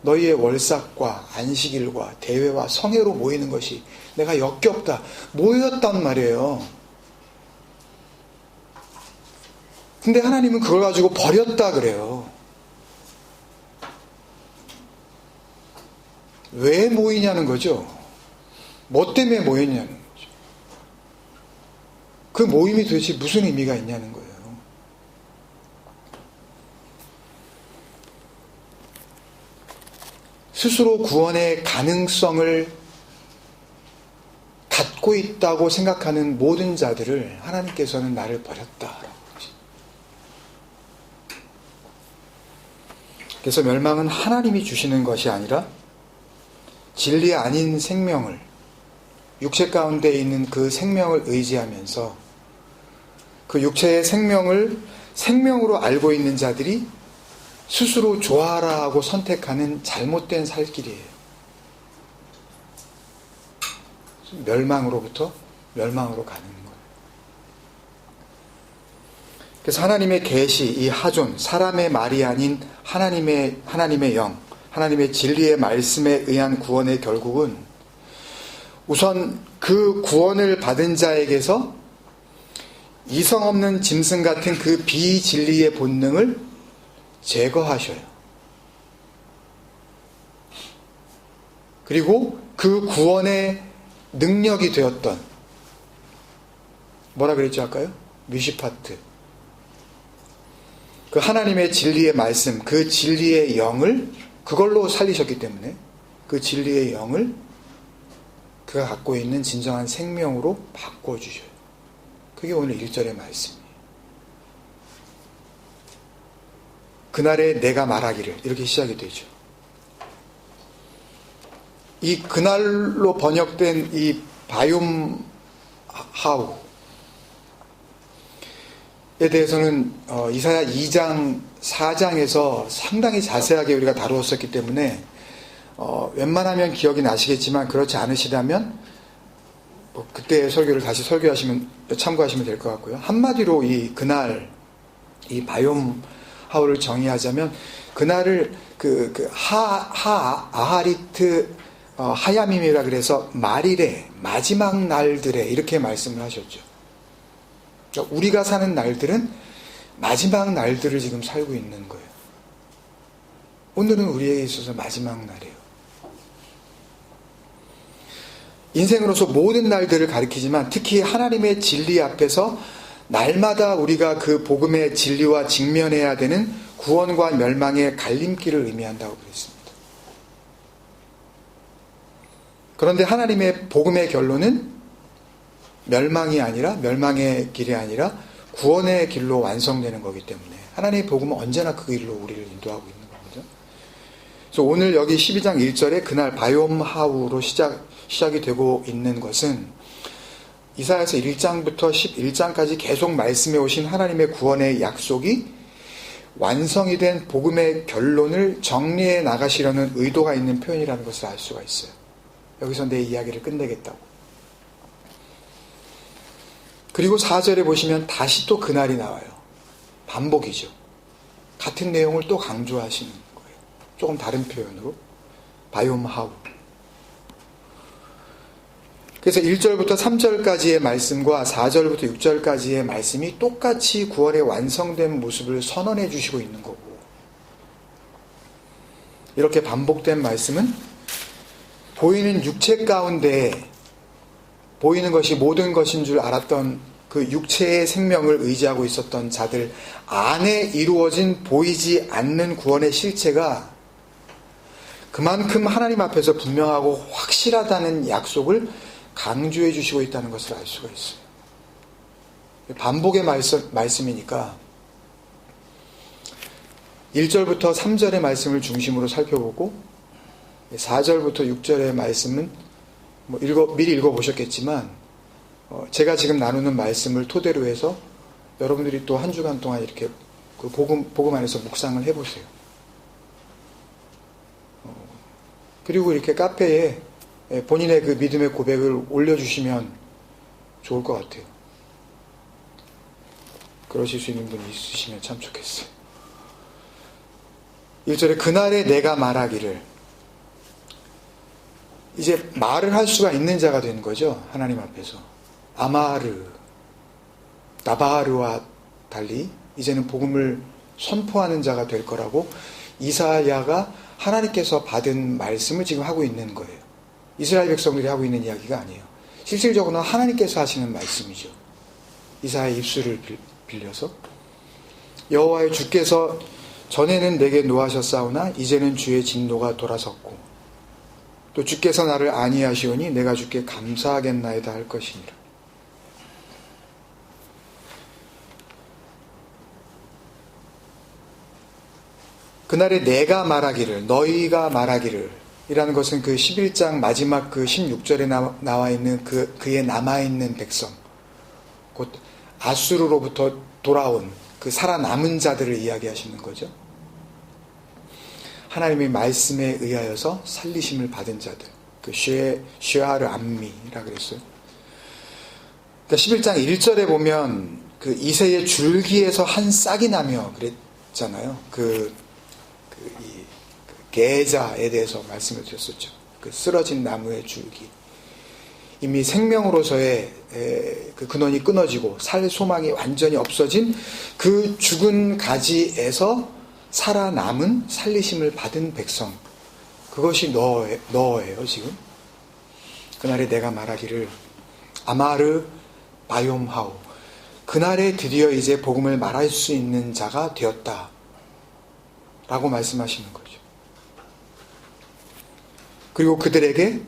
너희의 월삭과 안식일과 대회와 성회로 모이는 것이 내가 역겹다. 모였단 말이에요. 근데 하나님은 그걸 가지고 버렸다 그래요. 왜 모이냐는 거죠. 뭐 때문에 모였냐는 거죠. 그 모임이 도대체 무슨 의미가 있냐는 거예요. 스스로 구원의 가능성을 갖고 있다고 생각하는 모든 자들을 하나님께서는 나를 버렸다. 그래서 멸망은 하나님이 주시는 것이 아니라 진리 아닌 생명을, 육체 가운데 있는 그 생명을 의지하면서 그 육체의 생명을 생명으로 알고 있는 자들이 스스로 좋아라 하고 선택하는 잘못된 살길이에요. 멸망으로부터 멸망으로 가는 거예요. 그래서 하나님의 계시, 이 하존, 사람의 말이 아닌 하나님의 영, 하나님의 진리의 말씀에 의한 구원의 결국은 우선 그 구원을 받은 자에게서 이성 없는 짐승 같은 그 비진리의 본능을 제거하셔요. 그리고 그 구원의 능력이 되었던 뭐라 그랬죠 아까요? 뮤시파트. 그 하나님의 진리의 말씀, 그 진리의 영을 그걸로 살리셨기 때문에 그 진리의 영을 그가 갖고 있는 진정한 생명으로 바꿔주셔요. 그게 오늘 1절의 말씀이에요. 그날에 내가 말하기를 이렇게 시작이 되죠. 이 그날로 번역된 이 바욤 하우에 대해서는 이사야 2장 4장에서 상당히 자세하게 우리가 다루었었기 때문에 웬만하면 기억이 나시겠지만 그렇지 않으시다면 그때 설교를 다시 참고하시면 될 것 같고요. 한마디로 이 그날 이 바욤 하우를 정의하자면 그날을 아하리트 하야밈이라 그래서 말일에 마지막 날들에 이렇게 말씀을 하셨죠. 그러니까 우리가 사는 날들은 마지막 날들을 지금 살고 있는 거예요. 오늘은 우리에게 있어서 마지막 날이에요. 인생으로서 모든 날들을 가리키지만 특히 하나님의 진리 앞에서 날마다 우리가 그 복음의 진리와 직면해야 되는 구원과 멸망의 갈림길을 의미한다고 그랬습니다. 그런데 하나님의 복음의 결론은 멸망이 아니라, 멸망의 길이 아니라 구원의 길로 완성되는 거기 때문에 하나님의 복음은 언제나 그 길로 우리를 인도하고 있는 겁니다. 그래서 오늘 여기 12장 1절에 그날 바이옴하우로 시작이 되고 있는 것은 이사야서 1장부터 11장까지 계속 말씀해 오신 하나님의 구원의 약속이 완성이 된 복음의 결론을 정리해 나가시려는 의도가 있는 표현이라는 것을 알 수가 있어요. 여기서 내 이야기를 끝내겠다고. 그리고 4절에 보시면 다시 또 그날이 나와요. 반복이죠. 같은 내용을 또 강조하시는 거예요. 조금 다른 표현으로. 바이옴하우. 그래서 1절부터 3절까지의 말씀과 4절부터 6절까지의 말씀이 똑같이 구원의 완성된 모습을 선언해 주시고 있는 거고, 이렇게 반복된 말씀은 보이는 육체 가운데 보이는 것이 모든 것인 줄 알았던 그 육체의 생명을 의지하고 있었던 자들 안에 이루어진 보이지 않는 구원의 실체가 그만큼 하나님 앞에서 분명하고 확실하다는 약속을 강조해 주시고 있다는 것을 알 수가 있어요. 반복의 말씀이니까 1절부터 3절의 말씀을 중심으로 살펴보고 4절부터 6절의 말씀은 미리 읽어보셨겠지만 제가 지금 나누는 말씀을 토대로 해서 여러분들이 또 한 주간 동안 이렇게 그 복음 안에서 묵상을 해보세요. 그리고 이렇게 카페에 본인의 그 믿음의 고백을 올려주시면 좋을 것 같아요. 그러실 수 있는 분이 있으시면 참 좋겠어요. 1절에 그날에 내가 말하기를, 이제 말을 할 수가 있는 자가 된 거죠. 하나님 앞에서. 아마르, 나바르와 달리 이제는 복음을 선포하는 자가 될 거라고 이사야가 하나님께서 받은 말씀을 지금 하고 있는 거예요. 이스라엘 백성들이 하고 있는 이야기가 아니에요. 실질적으로는 하나님께서 하시는 말씀이죠. 이사야의 입술을 빌려서 여호와의 주께서 전에는 내게 노하셨사오나 이제는 주의 진노가 돌아섰고 또 주께서 나를 아니하시오니 내가 주께 감사하겠나이다 할 것이니라. 그날에 내가 말하기를, 너희가 말하기를 이라는 것은 그 11장 마지막 그 16절에 나와 있는 그의 남아있는 백성, 곧 아수르로부터 돌아온 그 살아남은 자들을 이야기하시는 거죠. 하나님의 말씀에 의하여서 살리심을 받은 자들, 그 쉐아르 암미라 그랬어요. 그러니까 11장 1절에 보면 그 이새의 줄기에서 한 싹이 나며 그랬잖아요. 이 계자에 대해서 말씀을 드렸었죠. 그 쓰러진 나무의 줄기. 이미 생명으로서의 그 근원이 끊어지고 살 소망이 완전히 없어진 그 죽은 가지에서 살아남은 살리심을 받은 백성. 그것이 너예요, 지금. 그날에 내가 말하기를 아마르 바이옴하우. 그날에 드디어 이제 복음을 말할 수 있는 자가 되었다. 라고 말씀하시는 거죠. 그리고 그들에게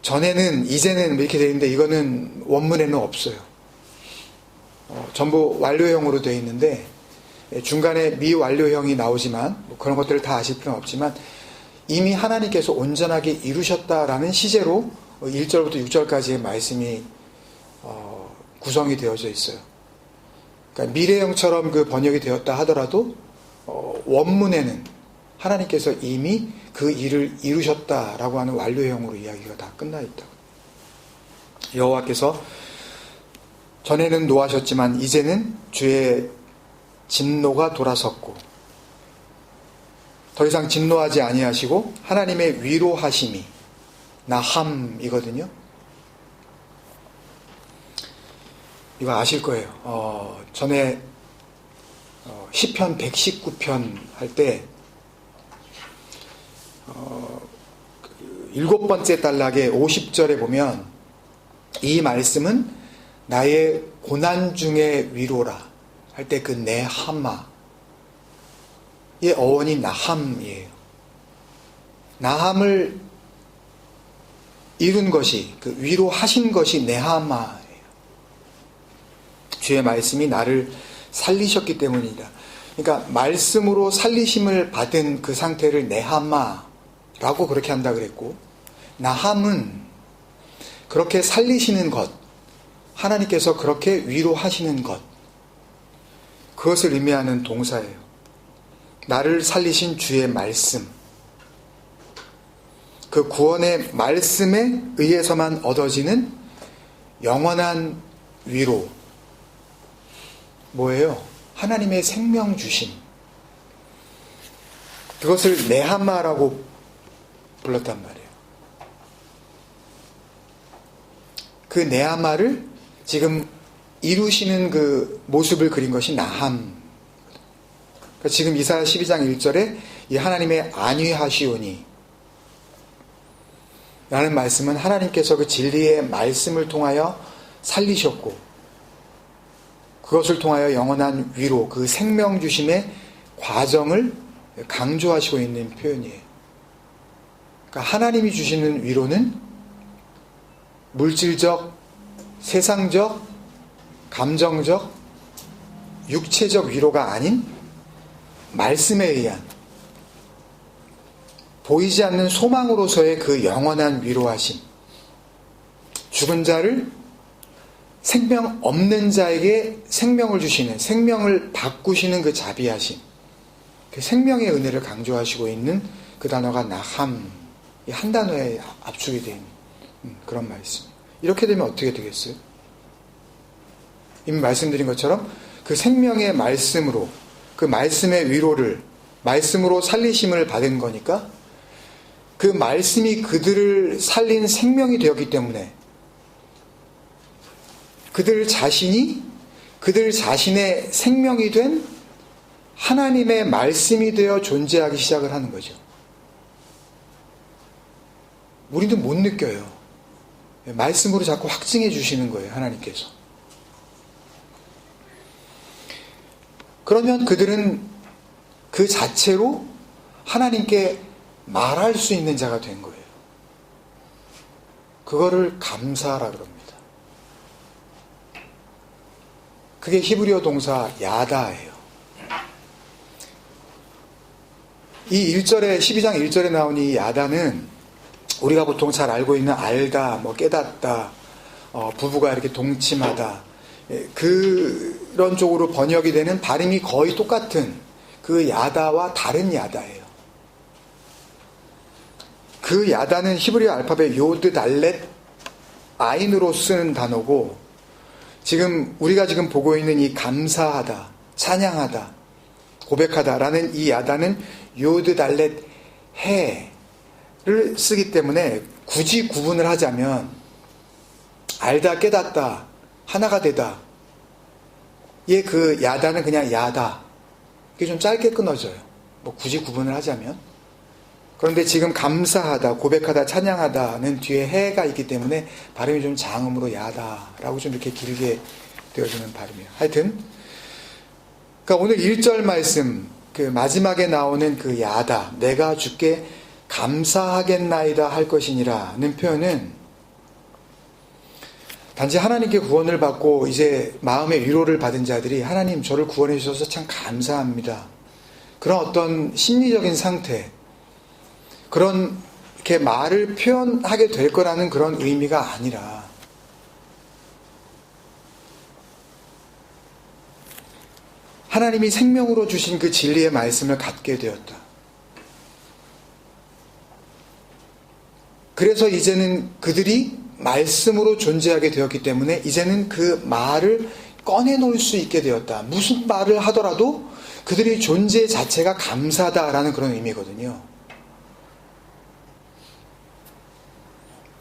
전에는, 이제는 이렇게 되어 있는데 이거는 원문에는 없어요. 전부 완료형으로 되어 있는데 중간에 미완료형이 나오지만 그런 것들을 다 아실 필요는 없지만 이미 하나님께서 온전하게 이루셨다라는 시제로 1절부터 6절까지의 말씀이 구성이 되어져 있어요. 그러니까 미래형처럼 그 번역이 되었다 하더라도 원문에는 하나님께서 이미 그 일을 이루셨다라고 하는 완료형으로 이야기가 다 끝나 있다. 여호와께서 전에는 노하셨지만 이제는 주의 진노가 돌아섰고 더 이상 진노하지 아니하시고 하나님의 위로하심이 나함이거든요. 이거 아실 거예요. 전에 시편 119편 할 때 7번째 단락의 50절에 보면 이 말씀은 나의 고난 중의 위로라 할 때 그 네하마의 어원이 나함이에요. 나함을 이룬 것이, 그 위로하신 것이 네하마예요. 주의 말씀이 나를 살리셨기 때문이다. 그러니까 말씀으로 살리심을 받은 그 상태를 네하마라고 그렇게 한다 그랬고, 나함은 그렇게 살리시는 것, 하나님께서 그렇게 위로하시는 것, 그것을 의미하는 동사예요. 나를 살리신 주의 말씀, 그 구원의 말씀에 의해서만 얻어지는 영원한 위로, 뭐예요? 하나님의 생명 주심. 그것을 네하마라고 불렀단 말이에요. 그 네하마를 지금 이루시는 그 모습을 그린 것이 나함. 그러니까 지금 이사야 12장 1절에 이 하나님의 안위하시오니 라는 말씀은 하나님께서 그 진리의 말씀을 통하여 살리셨고, 그것을 통하여 영원한 위로, 그 생명 주심의 과정을 강조하시고 있는 표현이에요. 그러니까 하나님이 주시는 위로는 물질적, 세상적, 감정적, 육체적 위로가 아닌 말씀에 의한 보이지 않는 소망으로서의 그 영원한 위로하심, 죽은 자를 생명 없는 자에게 생명을 주시는, 생명을 바꾸시는 그 자비하심, 그 생명의 은혜를 강조하시고 있는 그 단어가 나함, 이 한 단어에 압축이 된 그런 말씀. 이렇게 되면 어떻게 되겠어요? 이미 말씀드린 것처럼 그 생명의 말씀으로, 그 말씀의 위로를, 말씀으로 살리심을 받은 거니까 그 말씀이 그들을 살린 생명이 되었기 때문에 그들 자신이 그들 자신의 생명이 된 하나님의 말씀이 되어 존재하기 시작을 하는 거죠. 우리는 못 느껴요. 말씀으로 자꾸 확증해 주시는 거예요, 하나님께서. 그러면 그들은 그 자체로 하나님께 말할 수 있는 자가 된 거예요. 그거를 감사라 그럽니다. 그게 히브리어 동사 야다예요. 이 1절에, 12장 1절에 나온 이 야다는 우리가 보통 잘 알고 있는 알다, 뭐 깨닫다, 부부가 이렇게 동침하다, 그런 쪽으로 번역이 되는 발음이 거의 똑같은 그 야다와 다른 야다예요. 그 야다는 히브리어 알파벳 요드 달렛 아인으로 쓰는 단어고, 지금 우리가 지금 보고 있는 이 감사하다, 찬양하다, 고백하다라는 이 야다는 요드 달렛 해를 쓰기 때문에 굳이 구분을 하자면 알다, 깨닫다, 하나가 되다, 얘 그 야다는 그냥 야다, 이게 좀 짧게 끊어져요. 뭐 굳이 구분을 하자면. 그런데 지금 감사하다, 고백하다, 찬양하다는 뒤에 해가 있기 때문에 발음이 좀 장음으로 야다라고 좀 이렇게 길게 되어지는 발음이에요. 하여튼, 그러니까 오늘 1절 말씀, 그 마지막에 나오는 그 야다, 내가 주께 감사하겠나이다 할 것이니라는 표현은 단지 하나님께 구원을 받고 이제 마음의 위로를 받은 자들이 하나님 저를 구원해 주셔서 참 감사합니다, 그런 어떤 심리적인 상태, 그런 이렇게 말을 표현하게 될 거라는 그런 의미가 아니라 하나님이 생명으로 주신 그 진리의 말씀을 갖게 되었다. 그래서 이제는 그들이 말씀으로 존재하게 되었기 때문에 이제는 그 말을 꺼내놓을 수 있게 되었다. 무슨 말을 하더라도 그들의 존재 자체가 감사하다라는 그런 의미거든요.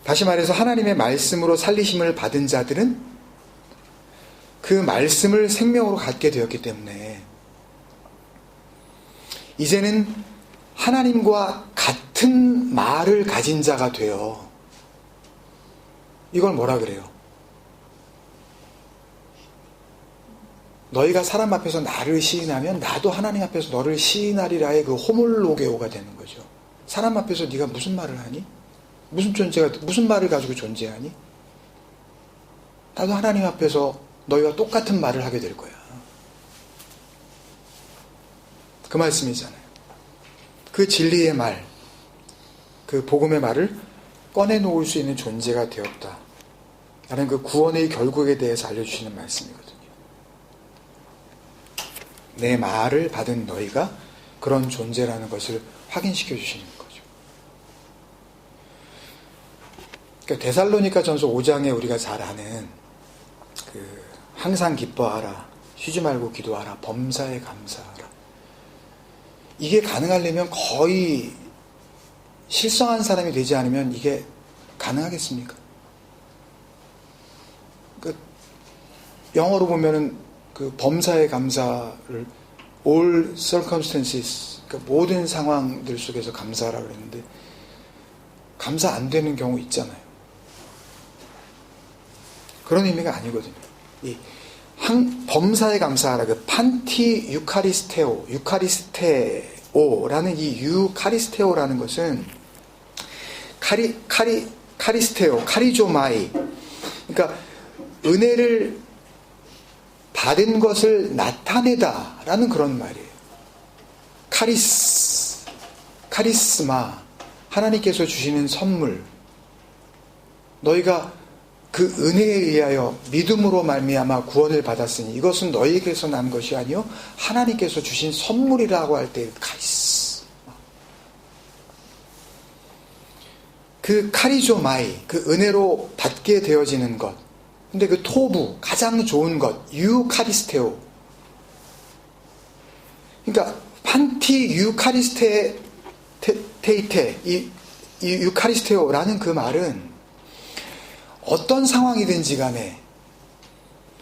다시 말해서 하나님의 말씀으로 살리심을 받은 자들은 그 말씀을 생명으로 갖게 되었기 때문에 이제는 하나님과 같은 같은 말을 가진 자가 되어. 이걸 뭐라 그래요? 너희가 사람 앞에서 나를 시인하면 나도 하나님 앞에서 너를 시인하리라의 그 호몰로게오가 되는 거죠. 사람 앞에서 네가 무슨 말을 하니? 무슨 말을 가지고 존재하니? 나도 하나님 앞에서 너희와 똑같은 말을 하게 될 거야. 그 말씀이잖아요. 그 진리의 말, 그 복음의 말을 꺼내놓을 수 있는 존재가 되었다. 라는 그 구원의 결국에 대해서 알려주시는 말씀이거든요. 내 말을 받은 너희가 그런 존재라는 것을 확인시켜 주시는 거죠. 그러니까 데살로니가 전서 5장에 우리가 잘 아는 항상 기뻐하라, 쉬지 말고 기도하라, 범사에 감사하라. 이게 가능하려면 거의 실성한 사람이 되지 않으면 이게 가능하겠습니까? 영어로 보면은 그 범사에 감사를 all circumstances, 그러니까 모든 상황들 속에서 감사하라 그랬는데 감사 안 되는 경우 있잖아요. 그런 의미가 아니거든요. 이 범사에 감사하라, 그 판티 유카리스테오라는 이 유카리스테오라는 것은 카리스테오, 카리조마이, 그러니까 은혜를 받은 것을 나타내다라는 그런 말이에요. 카리스마, 하나님께서 주시는 선물, 너희가 그 은혜에 의하여 믿음으로 말미암아 구원을 받았으니 이것은 너희에게서 난 것이 아니요 하나님께서 주신 선물이라고 할 때 카리스마, 그 카리조마이, 그 은혜로 받게 되어지는 것. 근데 그 토부, 가장 좋은 것, 유카리스테오. 그러니까 판티 유카리스테이테, 이 유카리스테오라는 그 말은 어떤 상황이든지 간에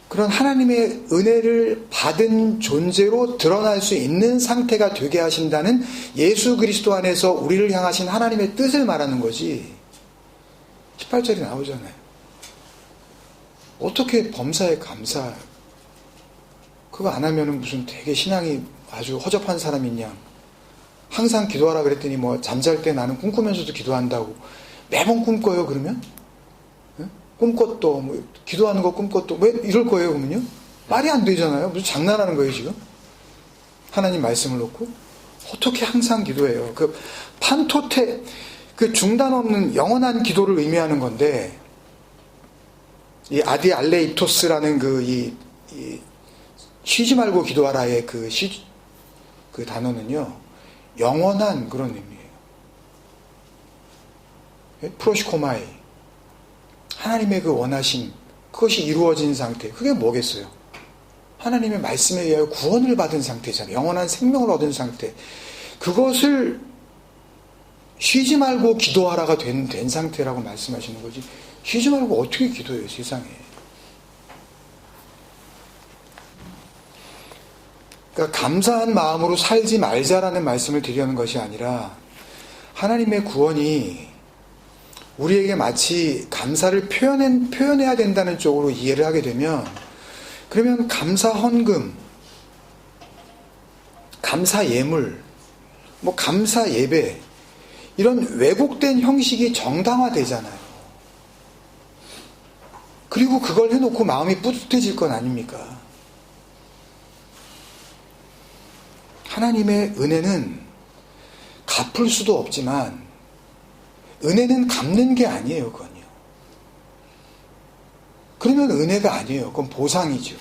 그런 하나님의 은혜를 받은 존재로 드러날 수 있는 상태가 되게 하신다는 예수 그리스도 안에서 우리를 향하신 하나님의 뜻을 말하는 거지. 18절이 나오잖아요. 어떻게 범사에 감사, 그거 안 하면은 무슨 되게 신앙이 아주 허접한 사람인 양. 항상 기도하라 그랬더니 뭐 잠잘 때 나는 꿈꾸면서도 기도한다고. 매번 꿈꿔요, 그러면? 꿈꿨도, 뭐, 기도하는 거 꿈꿨도, 왜 이럴 거예요, 그러면요? 말이 안 되잖아요. 무슨 장난하는 거예요, 지금? 하나님 말씀을 놓고? 어떻게 항상 기도해요? 그 판토테, 그 중단 없는 영원한 기도를 의미하는 건데, 이 아디 알레이토스라는 이 쉬지 말고 기도하라의 그 단어는요, 영원한 그런 의미예요. 프로시코마이, 하나님의 그 원하심, 그것이 이루어진 상태. 그게 뭐겠어요? 하나님의 말씀에 의하여 구원을 받은 상태잖아요. 영원한 생명을 얻은 상태. 그것을 쉬지 말고 기도하라가 된 상태라고 말씀하시는 거지. 쉬지 말고 어떻게 기도해요, 세상에. 그러니까 감사한 마음으로 살지 말자라는 말씀을 드리려는 것이 아니라 하나님의 구원이 우리에게 마치 감사를 표현해야 된다는 쪽으로 이해를 하게 되면, 그러면 감사 헌금, 감사 예물, 뭐 감사 예배, 이런 왜곡된 형식이 정당화되잖아요. 그리고 그걸 해놓고 마음이 뿌듯해질 건 아닙니까? 하나님의 은혜는 갚을 수도 없지만 은혜는 갚는 게 아니에요, 그건요. 그러면 은혜가 아니에요. 그건 보상이죠.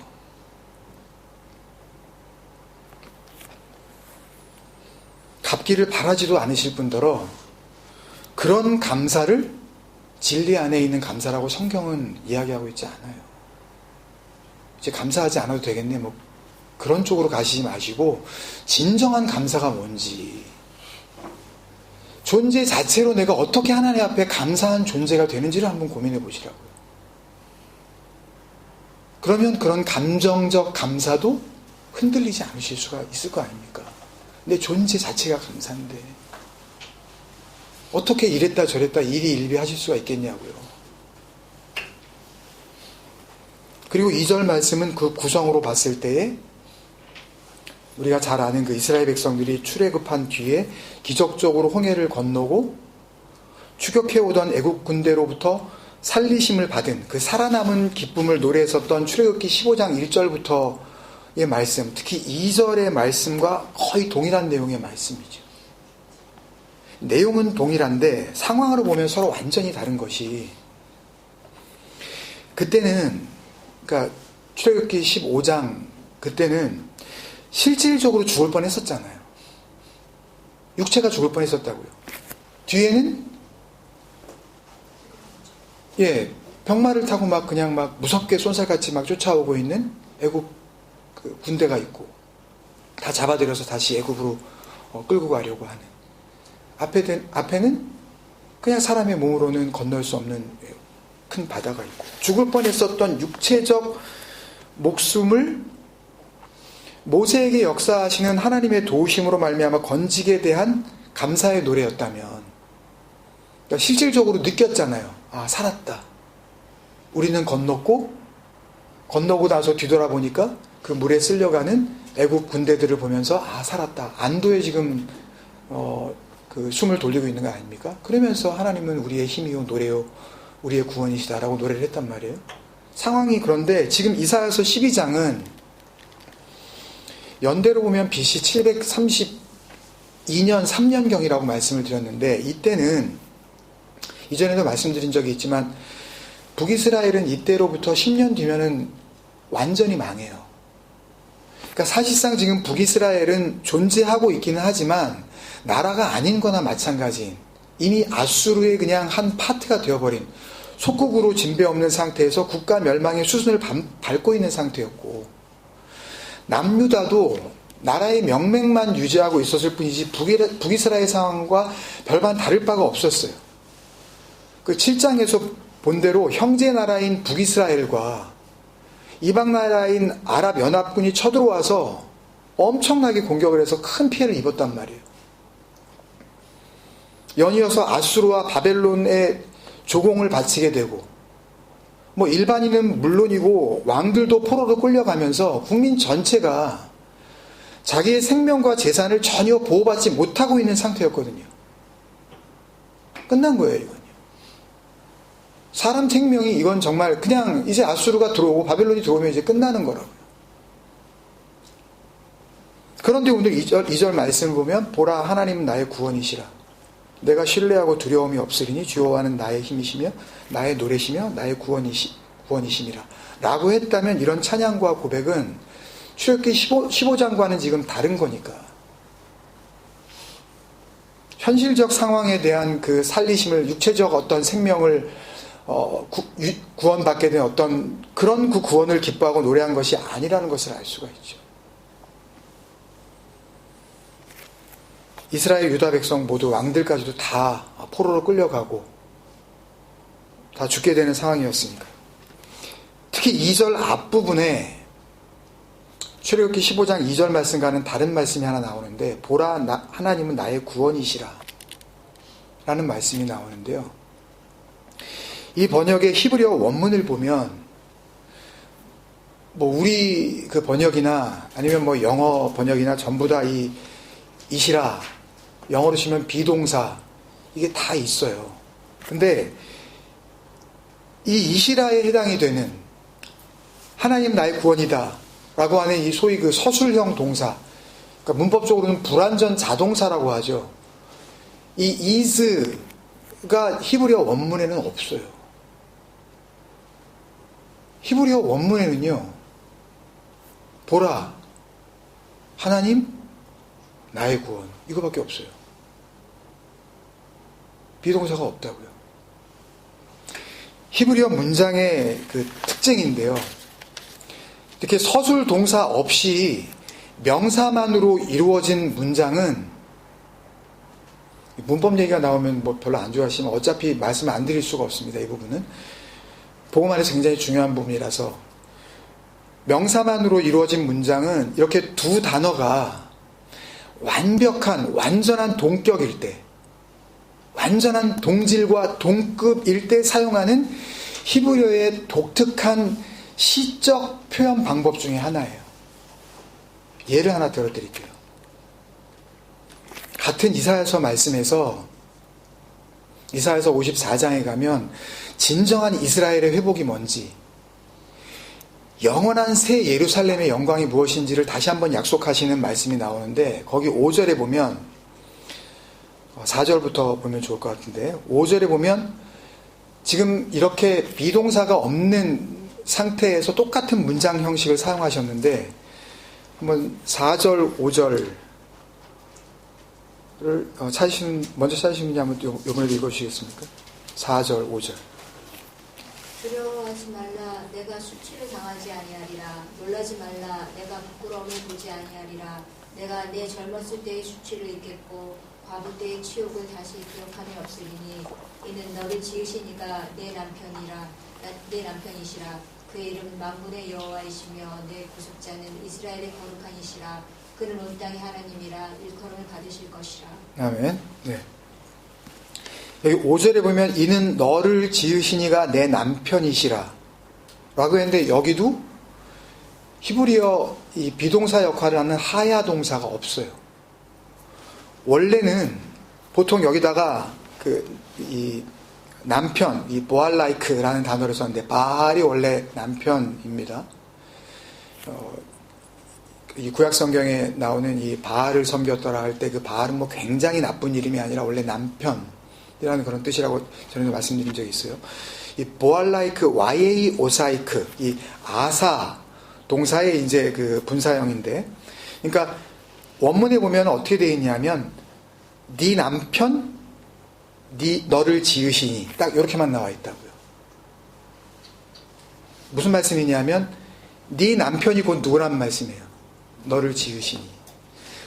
갚기를 바라지도 않으실 뿐더러 그런 감사를 진리 안에 있는 감사라고 성경은 이야기하고 있지 않아요. 이제 감사하지 않아도 되겠네, 뭐 그런 쪽으로 가시지 마시고 진정한 감사가 뭔지, 존재 자체로 내가 어떻게 하나님 앞에 감사한 존재가 되는지를 한번 고민해 보시라고요. 그러면 그런 감정적 감사도 흔들리지 않으실 수가 있을 거 아닙니까? 내 존재 자체가 감사인데. 어떻게 이랬다 저랬다 일희일비하실 수가 있겠냐고요. 그리고 2절 말씀은 그 구성으로 봤을 때에 우리가 잘 아는 그 이스라엘 백성들이 출애굽한 뒤에 기적적으로 홍해를 건너고 추격해오던 애국 군대로부터 살리심을 받은 그 살아남은 기쁨을 노래했었던 출애굽기 15장 1절부터의 말씀, 특히 2절의 말씀과 거의 동일한 내용의 말씀이죠. 내용은 동일한데 상황으로 보면 서로 완전히 다른 것이, 그때는 그러니까 출애굽기 15장 그때는 실질적으로 죽을 뻔했었잖아요. 육체가 죽을 뻔했었다고요. 뒤에는 병마를 타고 막 그냥 막 무섭게 쏜살같이 막 쫓아오고 있는 애굽 그 군대가 있고, 다 잡아들여서 다시 애굽으로 끌고 가려고 하는, 앞에는 그냥 사람의 몸으로는 건널 수 없는 큰 바다가 있고, 죽을 뻔했었던 육체적 목숨을 모세에게 역사하시는 하나님의 도우심으로 말미암아 건지게 대한 감사의 노래였다면, 그러니까 실질적으로 느꼈잖아요. 아, 살았다. 우리는 건너고 나서 뒤돌아보니까 그 물에 쓸려가는 애국 군대들을 보면서 아, 살았다. 안도에 지금 그 숨을 돌리고 있는 거 아닙니까? 그러면서 하나님은 우리의 힘이요 노래요 우리의 구원이시다라고 노래를 했단 말이에요. 상황이 그런데 지금 이사야서 12장은 연대로 보면 BC 732년 3년경이라고 말씀을 드렸는데, 이때는 이전에도 말씀드린 적이 있지만 북이스라엘은 이때로부터 10년 뒤면은 완전히 망해요. 그러니까 사실상 지금 북이스라엘은 존재하고 있기는 하지만 나라가 아닌 거나 마찬가지인, 이미 아수르의 그냥 한 파트가 되어버린 속국으로 진배 없는 상태에서 국가 멸망의 수순을 밟고 있는 상태였고, 남유다도 나라의 명맥만 유지하고 있었을 뿐이지 북이스라엘 상황과 별반 다를 바가 없었어요. 그 7장에서 본 대로 형제 나라인 북이스라엘과 이방 나라인 아랍연합군이 쳐들어와서 엄청나게 공격을 해서 큰 피해를 입었단 말이에요. 연이어서 아수르와 바벨론의 조공을 바치게 되고, 뭐 일반인은 물론이고 왕들도 포로로 끌려가면서 국민 전체가 자기의 생명과 재산을 전혀 보호받지 못하고 있는 상태였거든요. 끝난 거예요, 이건요. 사람 생명이 이건 정말 그냥 이제 아수르가 들어오고 바벨론이 들어오면 이제 끝나는 거라고요. 그런데 오늘 2절 말씀을 보면 보라, 하나님은 나의 구원이시라. 내가 신뢰하고 두려움이 없으리니 주여와는 나의 힘이시며 나의 노래시며 나의 구원이심이라 라고 했다면, 이런 찬양과 고백은 출애굽기 15장과는 지금 다른 거니까 현실적 상황에 대한 그 살리심을, 육체적 어떤 생명을 구원받게 된 어떤 그런 그 구원을 기뻐하고 노래한 것이 아니라는 것을 알 수가 있죠. 이스라엘 유다 백성 모두, 왕들까지도 다 포로로 끌려가고 다 죽게 되는 상황이었으니까. 특히 2절 앞부분에 출애굽기 15장 2절 말씀과는 다른 말씀이 하나 나오는데, 보라, 하나님은 나의 구원이시라 라는 말씀이 나오는데요. 이 번역의 히브리어 원문을 보면 뭐 우리 그 번역이나 아니면 뭐 영어 번역이나 전부 다 이시라, 영어로 치면 비동사, 이게 다 있어요. 근데 이 이시라에 해당이 되는 하나님 나의 구원이다 라고 하는 이 소위 그 서술형 동사, 그러니까 문법적으로는 불완전 자동사라고 하죠. 이 is가 히브리어 원문에는 없어요. 히브리어 원문에는요, 보라, 하나님 나의 구원, 이거밖에 없어요. 비동사가 없다고요. 히브리어 문장의 그 특징인데요, 이렇게 서술 동사 없이 명사만으로 이루어진 문장은, 문법 얘기가 나오면 뭐 별로 안 좋아하시면 어차피 말씀 안 드릴 수가 없습니다. 이 부분은 복음안에서 굉장히 중요한 부분이라서, 명사만으로 이루어진 문장은 이렇게 두 단어가 완벽한 완전한 동격일 때, 완전한 동질과 동급일 때 사용하는 히브리어의 독특한 시적 표현 방법 중에 하나예요. 예를 하나 들어드릴게요. 같은 이사야서 말씀에서 이사야서 54장에 가면 진정한 이스라엘의 회복이 뭔지, 영원한 새 예루살렘의 영광이 무엇인지를 다시 한번 약속하시는 말씀이 나오는데, 거기 5절에 보면, 4절부터 보면 좋을 것 같은데, 5절에 보면 지금 이렇게 비동사가 없는 상태에서 똑같은 문장 형식을 사용하셨는데, 한번 4절, 5절을 먼저 찾으시면 한번 요번에도 읽어주시겠습니까? 4절, 5절. 두려워하지 말라. 내가 수치를 당하지 아니하리라. 놀라지 말라. 내가 부끄러움을 보지 아니하리라. 내가 내 젊었을 때의 수치를 잊겠고 과부 때의 치욕을 다시 기억함이 없으리니 이는 너를 지으신 이가 내 남편이시라. 그의 이름은 만군의 여호와이시며 내 구속자는 이스라엘의 거룩한 이시라. 그는 온 땅의 하나님이라. 일컬음을 받으실 것이라. 아멘. 네. 여기 5절에 보면 이는 너를 지으시니가 내 남편이시라 라고 했는데, 여기도 히브리어 이 비동사 역할을 하는 하야 동사가 없어요. 원래는 보통 여기다가 이 남편, 이 보알라이크라는 단어를 썼는데, 바알이 원래 남편입니다. 이 구약 성경에 나오는 이 바알을 섬겼더라 할 때 그 바알은 뭐 굉장히 나쁜 이름이 아니라 원래 남편이라는 그런 뜻이라고 전에도 말씀드린 적이 있어요. 이 보알라이크, YA 오사이크, 이 아사 동사의 이제 그 분사형인데, 그러니까 원문에 보면 어떻게 되어 있냐면 네 남편, 너를 지으시니, 딱 이렇게만 나와 있다고요. 무슨 말씀이냐면 네 남편이 곧 누구란 말씀이에요. 너를 지으시니.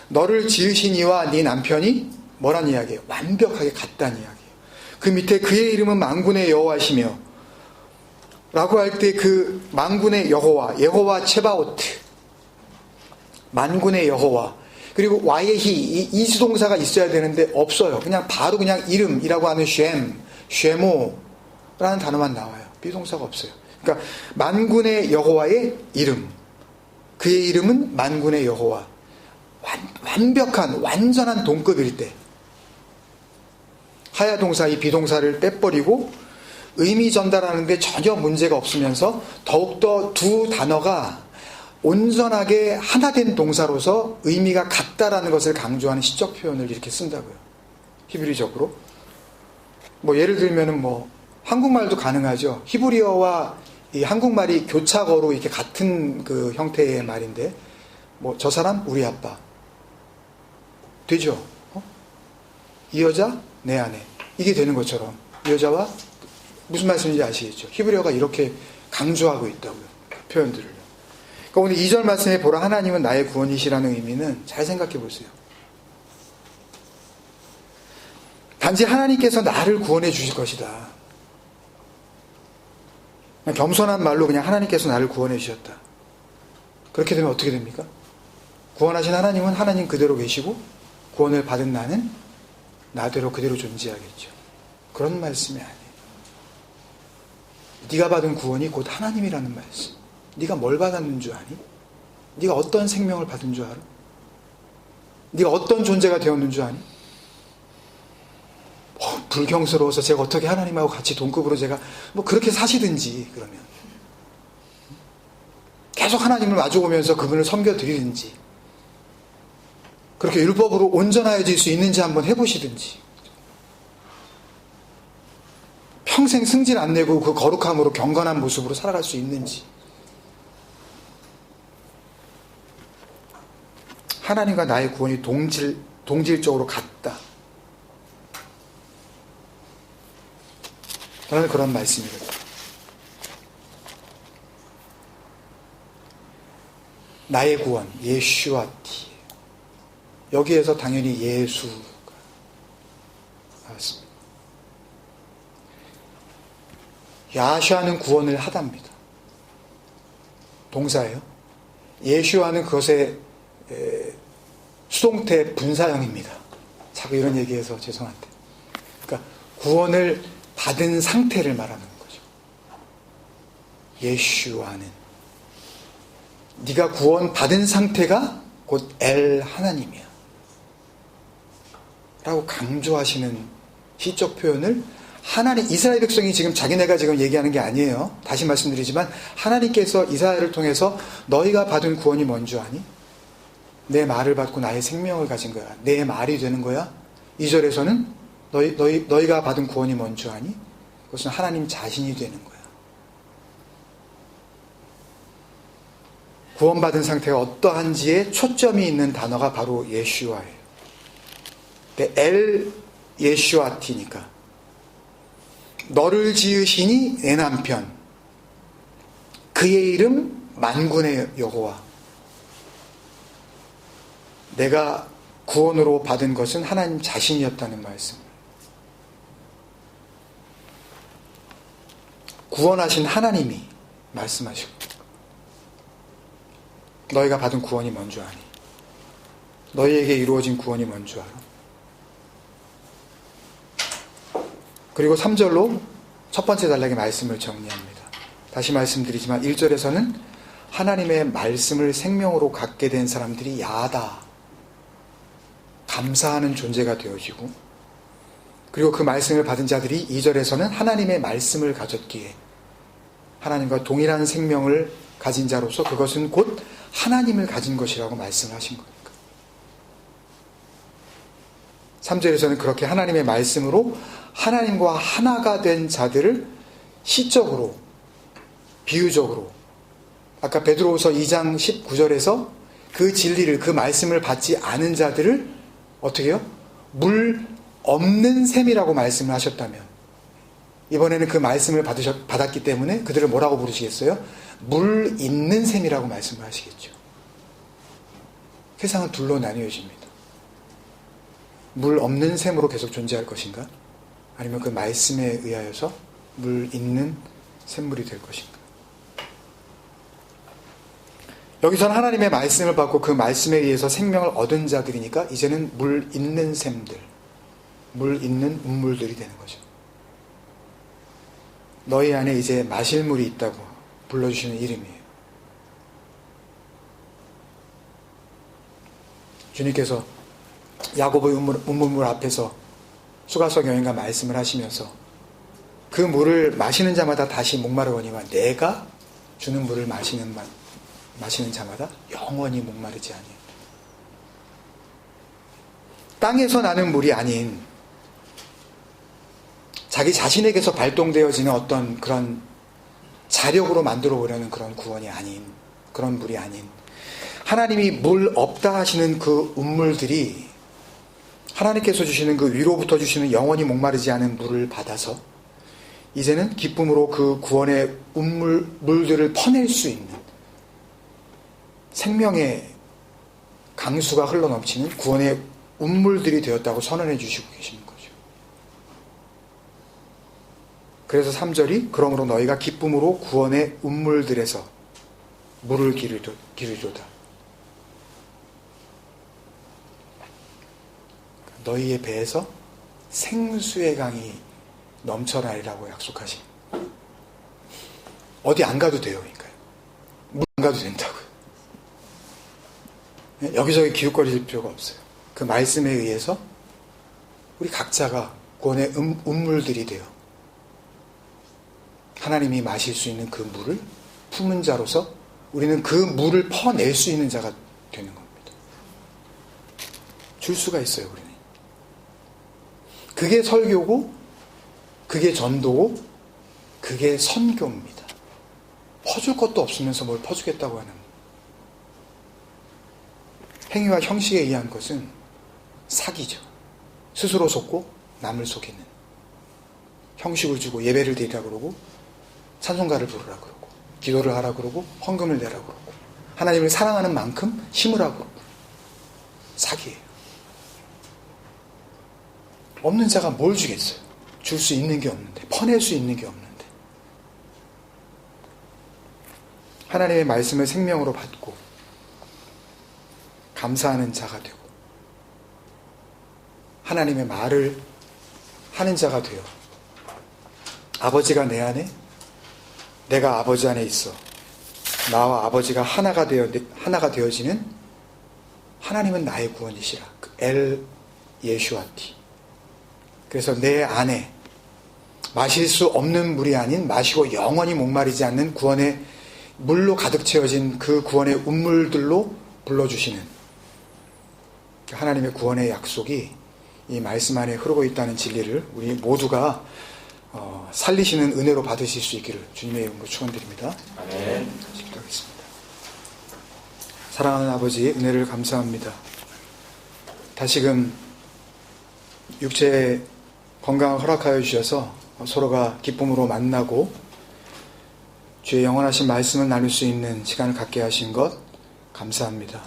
너를 지으시니와 네 남편이 뭐란 이야기예요? 완벽하게 같다는 이야기예요. 그 밑에 그의 이름은 만군의 여호와시며 라고 할 때 그 만군의 여호와, 예호와 체바오트, 만군의 여호와, 그리고 와예히, 이 이수동사가 있어야 되는데 없어요. 그냥 바로 그냥 이름이라고 하는 쉐모라는 단어만 나와요. 비동사가 없어요. 그러니까 만군의 여호와의 이름, 그의 이름은 만군의 여호와, 완벽한 완전한 동급일 때 하야 동사, 이 비동사를 빼버리고 의미 전달하는데 전혀 문제가 없으면서 더욱더 두 단어가 온전하게 하나된 동사로서 의미가 같다라는 것을 강조하는 시적 표현을 이렇게 쓴다고요. 히브리적으로. 뭐 예를 들면은 뭐 한국말도 가능하죠. 히브리어와 이 한국말이 교차어로 이렇게 같은 그 형태의 말인데, 뭐 저 사람 우리 아빠 되죠. 이 여자 내 아내, 이게 되는 것처럼 이 여자와 무슨 말씀인지 아시겠죠? 히브리어가 이렇게 강조하고 있다고요. 그 표현들을. 그러니까 오늘 2절 말씀에 보라 하나님은 나의 구원이시라는 의미는 잘 생각해 보세요. 단지 하나님께서 나를 구원해 주실 것이다. 그냥 겸손한 말로 그냥 하나님께서 나를 구원해 주셨다. 그렇게 되면 어떻게 됩니까? 구원하신 하나님은 하나님 그대로 계시고 구원을 받은 나는 나대로 그대로 존재하겠죠. 그런 말씀이 아니에요. 네가 받은 구원이 곧 하나님이라는 말씀. 네가 뭘 받았는 줄 아니? 네가 어떤 생명을 받은 줄 알아? 네가 어떤 존재가 되었는 줄 아니? 불경스러워서 제가 어떻게 하나님하고 같이 동급으로 제가 뭐 그렇게 사시든지, 그러면 계속 하나님을 마주보면서 그분을 섬겨드리든지, 그렇게 율법으로 온전하여질 수 있는지 한번 해보시든지, 평생 승질 안 내고 그 거룩함으로 경건한 모습으로 살아갈 수 있는지. 하나님과 나의 구원이 동질적으로 같다. 저는 그런 말씀이거든요. 나의 구원, 예슈아티. 여기에서 당연히 예수가 나왔습니다. 야슈아는 구원을 하답니다. 동사예요. 예슈아는 그것의 수동태 분사형입니다. 자꾸 이런 얘기해서 죄송한데. 그러니까 구원을 받은 상태를 말하는 거죠. 예슈아는 네가 구원 받은 상태가 곧 엘 하나님이야 라고 강조하시는 시적 표현을 이스라엘 백성이 지금 자기네가 지금 얘기하는 게 아니에요. 다시 말씀드리지만 하나님께서 이스라엘을 통해서 너희가 받은 구원이 뭔 줄 아니? 내 말을 받고 나의 생명을 가진 거야. 내 말이 되는 거야. 2절에서는 너희가 받은 구원이 뭔 줄 아니? 그것은 하나님 자신이 되는 거야. 구원받은 상태가 어떠한지에 초점이 있는 단어가 바로 예슈아예요. 엘 예슈아티니까 너를 지으시니 내 남편 그의 이름 만군의 여호와. 내가 구원으로 받은 것은 하나님 자신이었다는 말씀. 구원하신 하나님이 말씀하시고 너희가 받은 구원이 뭔 줄 아니? 너희에게 이루어진 구원이 뭔 줄 알아? 그리고 3절로 첫 번째 단락의 말씀을 정리합니다. 다시 말씀드리지만 1절에서는 하나님의 말씀을 생명으로 갖게 된 사람들이 야하다, 감사하는 존재가 되어지고, 그리고 그 말씀을 받은 자들이 2절에서는 하나님의 말씀을 가졌기에 하나님과 동일한 생명을 가진 자로서 그것은 곧 하나님을 가진 것이라고 말씀하신 거니까. 3절에서는 그렇게 하나님의 말씀으로 하나님과 하나가 된 자들을 시적으로, 비유적으로, 아까 베드로후서 2장 19절에서 그 진리를, 그 말씀을 받지 않은 자들을 어떻게 해요? 물 없는 셈이라고 말씀을 하셨다면, 이번에는 그 말씀을 받았기 때문에 그들을 뭐라고 부르시겠어요? 물 있는 셈이라고 말씀을 하시겠죠. 세상은 둘로 나뉘어집니다. 물 없는 셈으로 계속 존재할 것인가? 아니면 그 말씀에 의하여서 물 있는 샘물이 될 것인가? 여기서는 하나님의 말씀을 받고 그 말씀에 의해서 생명을 얻은 자들이니까 이제는 물 있는 샘들, 물 있는 운물들이 되는 거죠. 너희 안에 이제 마실 물이 있다고 불러주시는 이름이에요. 주님께서 야고보의 운물물 앞에서 수가성 여인과 말씀을 하시면서 그 물을 마시는 자마다 다시 목마르거니와 내가 주는 물을 마시는 자마다 영원히 목마르지 아니하리라. 땅에서 나는 물이 아닌 자기 자신에게서 발동되어지는 어떤 그런 자력으로 만들어 보려는 그런 구원이 아닌, 그런 물이 아닌, 하나님이 물 없다 하시는 그 운물들이 하나님께서 주시는 그 위로부터 주시는 영원히 목마르지 않은 물을 받아서 이제는 기쁨으로 그 구원의 물들을 퍼낼 수 있는 생명의 강수가 흘러넘치는 구원의 운물들이 되었다고 선언해 주시고 계시는 거죠. 그래서 3절이 그러므로 너희가 기쁨으로 구원의 운물들에서 물을 기르도다. 너희의 배에서 생수의 강이 넘쳐나리라고 약속하신, 어디 안 가도 돼요. 그러니까요. 물 안 가도 된다고요. 여기저기 기웃거릴 필요가 없어요. 그 말씀에 의해서 우리 각자가 구원의 운물들이 되어 하나님이 마실 수 있는 그 물을 품은 자로서 우리는 그 물을 퍼낼 수 있는 자가 되는 겁니다. 줄 수가 있어요. 우리는. 그게 설교고, 그게 전도고, 그게 선교입니다. 퍼줄 것도 없으면서 뭘 퍼주겠다고 하는 행위와 형식에 의한 것은 사기죠. 스스로 속고 남을 속이는, 형식을 주고 예배를 드리라 그러고 찬송가를 부르라 그러고 기도를 하라 그러고 헌금을 내라 그러고 하나님을 사랑하는 만큼 심으라 그러고 사기예요. 없는 자가 뭘 주겠어요? 줄 수 있는 게 없는데, 퍼낼 수 있는 게 없는데. 하나님의 말씀을 생명으로 받고 감사하는 자가 되고 하나님의 말을 하는 자가 돼요. 아버지가 내 안에, 내가 아버지 안에 있어. 나와 아버지가 하나가 되어지는 하나님은 나의 구원이시라. 엘 예슈아티. 그래서 내 안에 마실 수 없는 물이 아닌 마시고 영원히 목마르지 않는 구원의 물로 가득 채워진 그 구원의 운물들로 불러주시는 하나님의 구원의 약속이 이 말씀 안에 흐르고 있다는 진리를 우리 모두가 살리시는 은혜로 받으실 수 있기를 주님의 이름으로 축원드립니다. 아멘. 기도하겠습니다. 사랑하는 아버지, 은혜를 감사합니다. 다시금 육체의 건강을 허락하여 주셔서 서로가 기쁨으로 만나고 주의 영원하신 말씀을 나눌 수 있는 시간을 갖게 하신 것 감사합니다.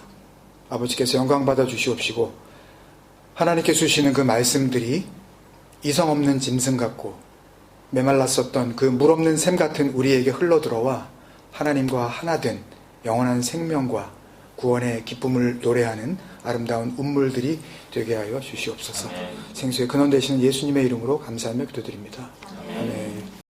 아버지께서 영광 받아 주시옵시고 하나님께서 주시는 그 말씀들이 이성 없는 짐승 같고 메말랐었던 그 물 없는 샘 같은 우리에게 흘러들어와 하나님과 하나된 영원한 생명과 구원의 기쁨을 노래하는 아름다운 운물들이 되게 하여 주시옵소서. 아멘. 생수의 근원 되시는 예수님의 이름으로 감사하며 기도드립니다.